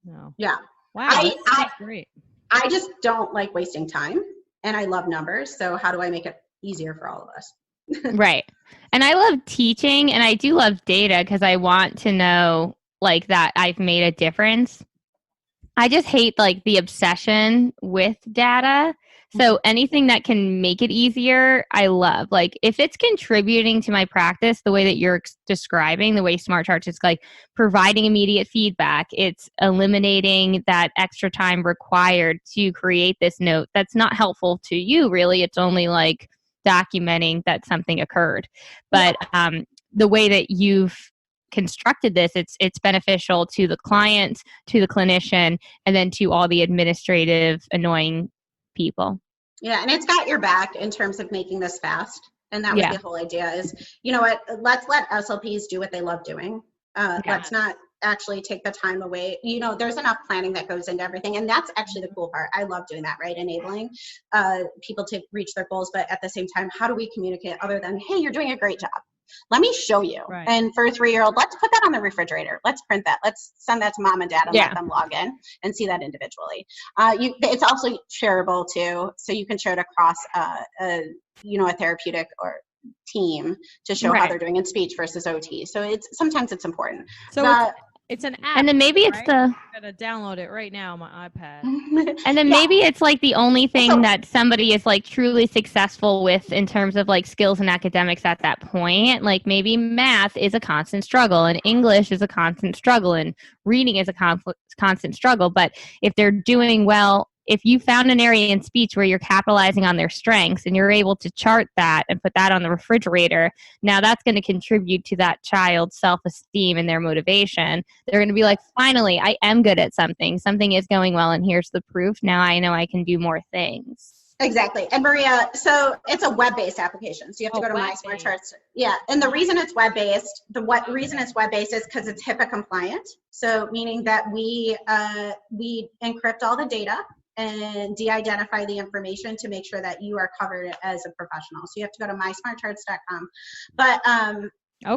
No. Yeah. Wow. That's great. I just don't like wasting time, and I love numbers. So how do I make it easier for all of us? Right. And I love teaching, and I do love data because I want to know like that I've made a difference. I just hate like the obsession with data. So anything that can make it easier, I love. Like if it's contributing to my practice the way that you're describing, the way Smart Charts is like providing immediate feedback, it's eliminating that extra time required to create this note that's not helpful to you really. It's only like documenting that something occurred. But the way that you've constructed this, it's beneficial to the client, to the clinician, and then to all the administrative annoying people. Yeah, and it's got your back in terms of making this fast. And that was the whole idea is, what, let's let SLPs do what they love doing. Let's not actually take the time away. There's enough planning that goes into everything. And that's actually the cool part. I love doing that, right? Enabling people to reach their goals. But at the same time, how do we communicate other than, hey, you're doing a great job? Let me show you. Right. And for a 3-year-old, let's put that on the refrigerator. Let's print that. Let's send that to mom and dad and let them log in and see that individually. It's also shareable too. So you can share it across a therapeutic or team to show how they're doing in speech versus OT. So sometimes it's important. So it's an app. And then maybe it's I'm gonna download it right now on my iPad. And then maybe it's like the only thing that somebody is like truly successful with in terms of like skills and academics at that point. Like maybe math is a constant struggle, and English is a constant struggle, and reading is a constant struggle. But if they're doing well, if you found an area in speech where you're capitalizing on their strengths and you're able to chart that and put that on the refrigerator, now that's going to contribute to that child's self-esteem and their motivation. They're going to be like, finally, I am good at something. Something is going well, and here's the proof. Now I know I can do more things. Exactly. And Maria, so it's a web-based application. So you have to go to My Smart Charts. Yeah. And the reason it's web-based, reason it's web-based is because it's HIPAA compliant. So meaning that we encrypt all the data and de-identify the information to make sure that you are covered as a professional. So you have to go to mysmartcharts.com. But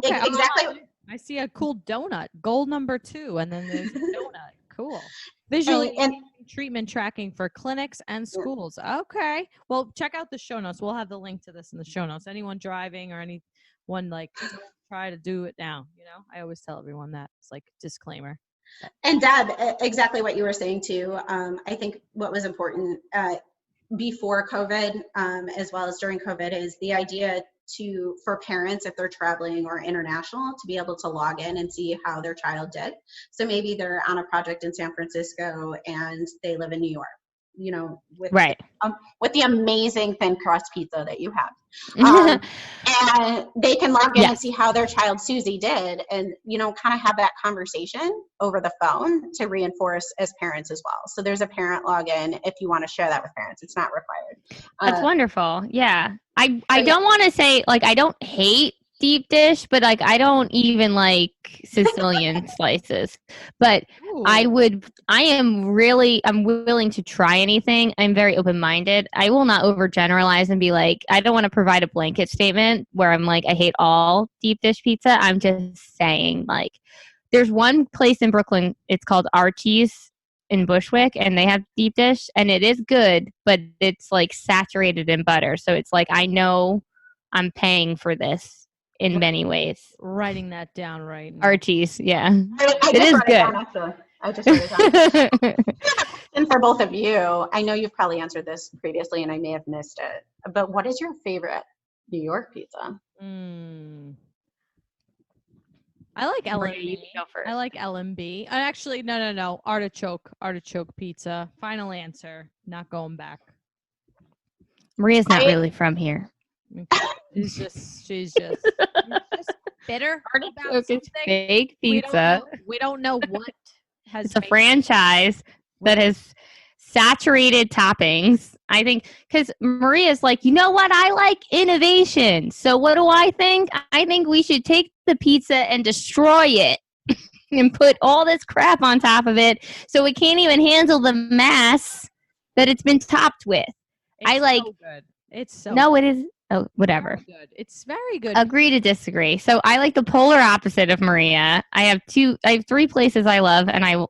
exactly. I see a cool donut, goal number 2, and then there's a donut. Cool. Visually and treatment tracking for clinics and schools. Okay. Well, check out the show notes. We'll have the link to this in the show notes. Anyone driving or anyone like try to do it now. I always tell everyone that. It's like disclaimer. And Deb, exactly what you were saying too. I think what was important before COVID, as well as during COVID, is the idea for parents, if they're traveling or international, to be able to log in and see how their child did. So maybe they're on a project in San Francisco and they live in New York. with the amazing thin crust pizza that you have. And they can log in and see how their child Susie did, and kind of have that conversation over the phone to reinforce as parents as well. So there's a parent login if you want to share that with parents. It's not required. That's wonderful. Yeah. I don't want to say, like, I don't hate deep dish, but like I don't even like Sicilian slices. But I'm willing to try anything. I'm very open-minded. I will not overgeneralize and be like, I don't want to provide a blanket statement where I'm like, I hate all deep dish pizza. I'm just saying, like, there's one place in Brooklyn, it's called Archie's in Bushwick, and they have deep dish, and it is good, but it's like saturated in butter. So it's like, I know I'm paying for this in many ways. Writing that down right now. Archie's, yeah. It is good. I just wrote it down. And for both of you, I know you've probably answered this previously and I may have missed it, but what is your favorite New York pizza? I like L&B. I like L&B. Actually, no. Artichoke pizza. Final answer. Not going back. Maria's not really from here. She's just bitter about something. Fake pizza. We don't know what has. It's a franchise that has saturated toppings. I think because Maria's like, you know what? I like innovation. So what do I think? I think we should take the pizza and destroy it and put all this crap on top of it so it can't even handle the mass that it's been topped with. So good. It's so no, good. it is. Oh, whatever. Good. It's very good. Agree to disagree. So I like the polar opposite of Maria. I have 3 places I love, and I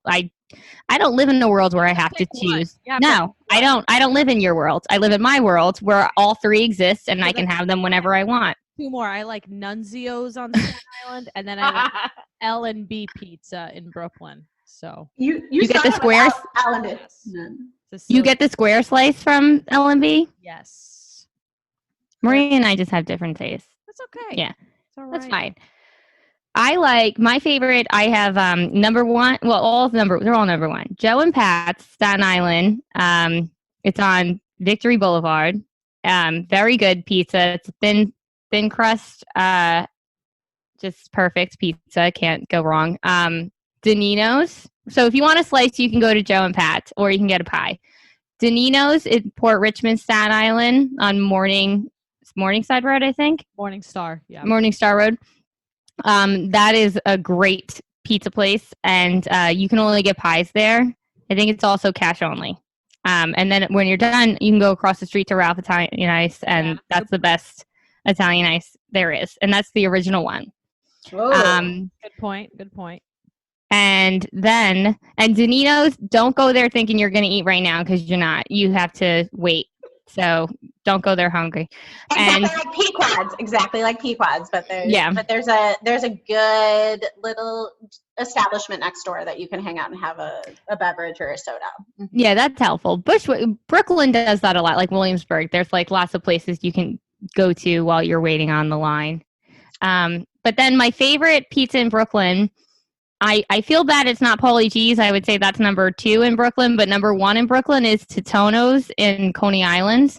don't live in a world where I have to choose. Yeah, no, I don't. I don't live in your world. I live in my world where all 3 exist, and I can have them whenever I want. 2 more. I like Nunzio's on Staten Island, and then I like L&B Pizza in Brooklyn. So you get the squares. Yes. You get the square slice from L&B. Yes. Maria and I just have different tastes. That's okay. Yeah, all right. That's fine. I like my favorite. I have number 1. Well, they're all number 1. Joe and Pat's, Staten Island. It's on Victory Boulevard. Very good pizza. It's thin crust. Just perfect pizza. Can't go wrong. Danino's. So if you want a slice, you can go to Joe and Pat's, or you can get a pie. Danino's in Port Richmond, Staten Island, on Morningside Road, I think. Morningstar, yeah. Morningstar Road. That is a great pizza place, and you can only get pies there. I think it's also cash only. And then when you're done, you can go across the street to Ralph Italian Ice, and that's the best Italian ice there is, and that's the original one. Good point. And Danino's, don't go there thinking you're going to eat right now, because you're not. You have to wait. So don't go there hungry. Exactly like Pequod's, but there's a good little establishment next door that you can hang out and have a beverage or a soda. Yeah, that's helpful. Brooklyn does that a lot, like Williamsburg. There's like lots of places you can go to while you're waiting on the line. But then my favorite pizza in Brooklyn, I feel bad it's not Paulie G's. I would say that's number 2 in Brooklyn, but number 1 in Brooklyn is Titono's in Coney Island.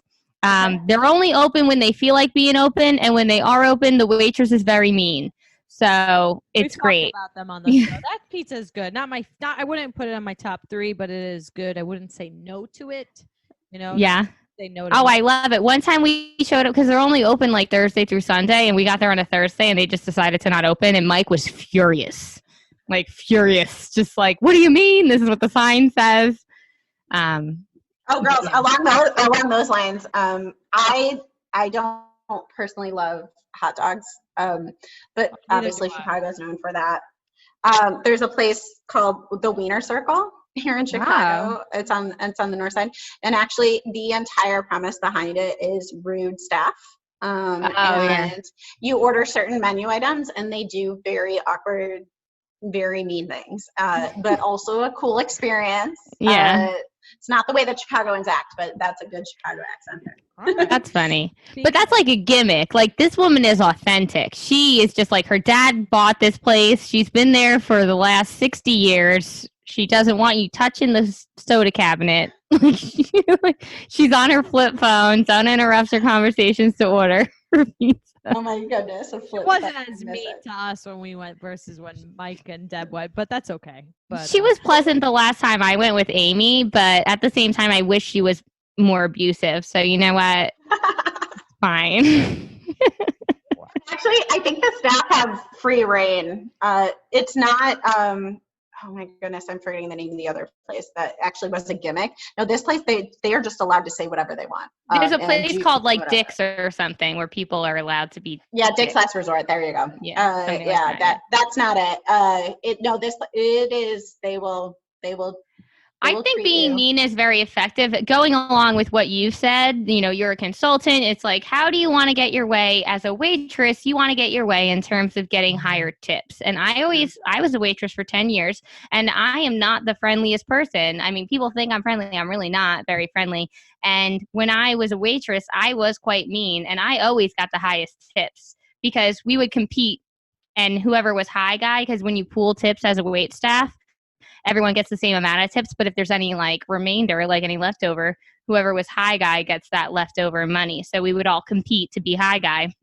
They're only open when they feel like being open, and when they are open, the waitress is very mean. So it's great. We've talked about them on the show. That pizza is good. I wouldn't put it on my top 3, but it is good. I wouldn't say no to it. Yeah. Say no to it. I love it. One time we showed up because they're only open like Thursday through Sunday, and we got there on a Thursday, and they just decided to not open, and Mike was furious. Just like, what do you mean? This is what the sign says. Girls, along those lines, I don't personally love hot dogs, but obviously Chicago is known for that. There's a place called the Wiener Circle here in Chicago. Wow. It's on the north side, and actually the entire premise behind it is rude staff. You order certain menu items, and they do very awkward, very mean things, but also a cool experience. Yeah. It's not the way that Chicagoans act, but that's a good Chicago accent there. That's funny. But that's like a gimmick. Like, this woman is authentic. She is just like, her dad bought this place. She's been there for the last 60 years. She doesn't want you touching the soda cabinet. Like, she's on her flip phone. Don't interrupt her conversations to order her pizza. Oh my goodness. It wasn't as mean to us when we went versus when Mike and Deb went, but that's okay. But She was pleasant the last time I went with Amy, but at the same time, I wish she was more abusive. So you know what? Fine. Actually, I think the staff have free reign. It's not, oh my goodness, I'm forgetting the name of the other place that actually was a gimmick. No, this place, they are just allowed to say whatever they want. There's a place called like Dick's or something where people are allowed to be. Yeah, Dick's Last Resort. There you go. Yeah, that's not it. It is. They will. I think being mean is very effective. Going along with what you've said, you're a consultant. It's like, how do you want to get your way as a waitress? You want to get your way in terms of getting higher tips. And I was a waitress for 10 years, and I am not the friendliest person. I mean, people think I'm friendly. I'm really not very friendly. And when I was a waitress, I was quite mean, and I always got the highest tips because we would compete, and whoever was high guy, because when you pool tips as a wait staff, everyone gets the same amount of tips, but if there's any like remainder, like any leftover, whoever was high guy gets that leftover money. So we would all compete to be high guy.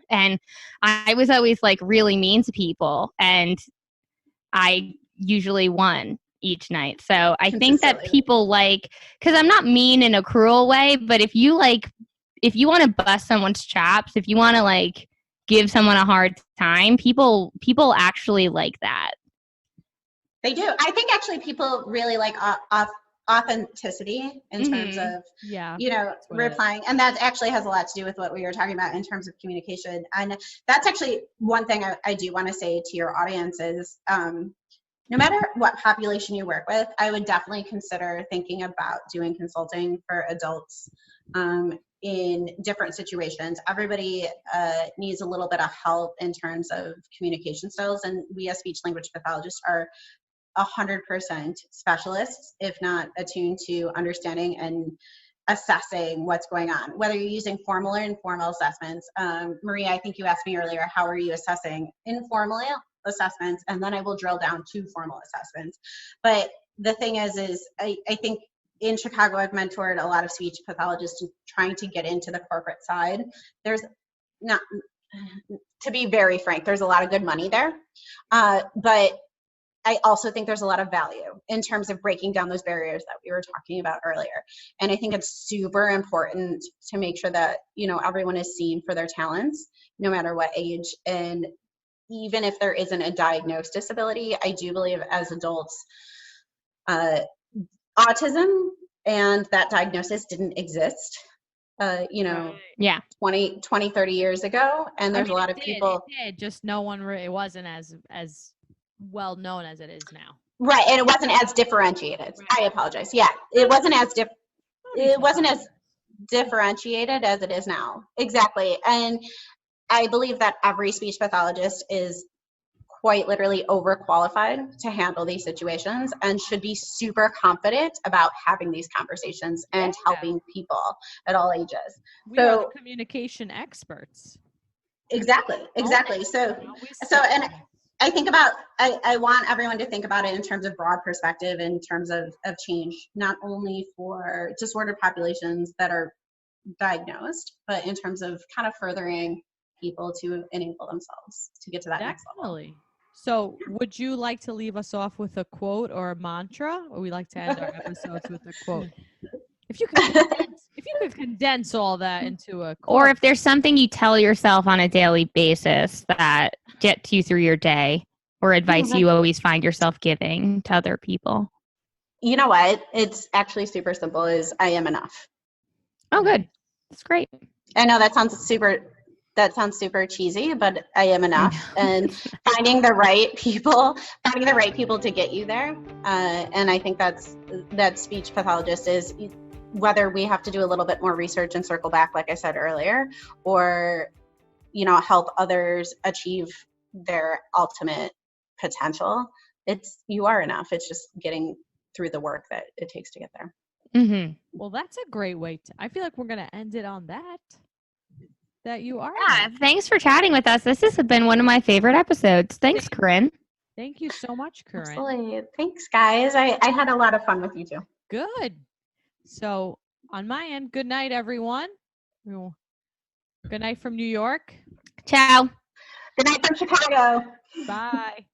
And I was always like really mean to people, and I usually won each night. So I think that people because I'm not mean in a cruel way, but if you want to bust someone's chops, if you want to like give someone a hard time, people actually like that. They do. I think actually people really like authenticity in terms of, replying. And that actually has a lot to do with what we were talking about in terms of communication. And that's actually one thing I do want to say to your audience is, no matter what population you work with, I would definitely consider thinking about doing consulting for adults in different situations. Everybody needs a little bit of help in terms of communication styles. And we as speech language pathologists are 100% specialists, if not attuned to understanding and assessing what's going on, whether you're using formal or informal assessments. Maria, I think you asked me earlier, how are you assessing informal assessments? And then I will drill down to formal assessments. But the thing is I think in Chicago, I've mentored a lot of speech pathologists trying to get into the corporate side. There's not, to be very frank, there's a lot of good money there. But I also think there's a lot of value in terms of breaking down those barriers that we were talking about earlier. And I think it's super important to make sure that, everyone is seen for their talents, no matter what age. And even if there isn't a diagnosed disability, I do believe as adults, autism and that diagnosis didn't exist, 20, 30 years ago. And there's a lot of people. It did, just no one really, it wasn't as well known as it is now. Right, and it wasn't as differentiated. Right. I apologize. Yeah, it wasn't as differentiated as it is now. Exactly. And I believe that every speech pathologist is quite literally overqualified to handle these situations and should be super confident about having these conversations and helping people at all ages. We are the communication experts. Exactly. And I think about, I want everyone to think about it in terms of broad perspective, in terms of change, not only for disordered populations that are diagnosed, but in terms of kind of furthering people to enable themselves to get to that next level. So would you like to leave us off with a quote or a mantra? Or we like to end our episodes with a quote? If you could condense all that into a quote. Or if there's something you tell yourself on a daily basis that gets you through your day, or advice you always find yourself giving to other people. You know what? It's actually super simple, is I am enough. Oh, good. That's great. I know that sounds super cheesy, but I am enough. And finding the right people to get you there. And I think that speech pathologist is, whether we have to do a little bit more research and circle back, like I said earlier, or, help others achieve their ultimate potential. You are enough. It's just getting through the work that it takes to get there. Mm-hmm. Well, that's a great way I feel like we're going to end it on that you are. Yeah. Thanks for chatting with us. This has been one of my favorite episodes. Thanks, Corinne. Thank you so much, Corinne. Absolutely. Thanks, guys. I had a lot of fun with you too. Good. So on my end, good night, everyone. Good night from New York. Ciao. Good night from Chicago. Bye.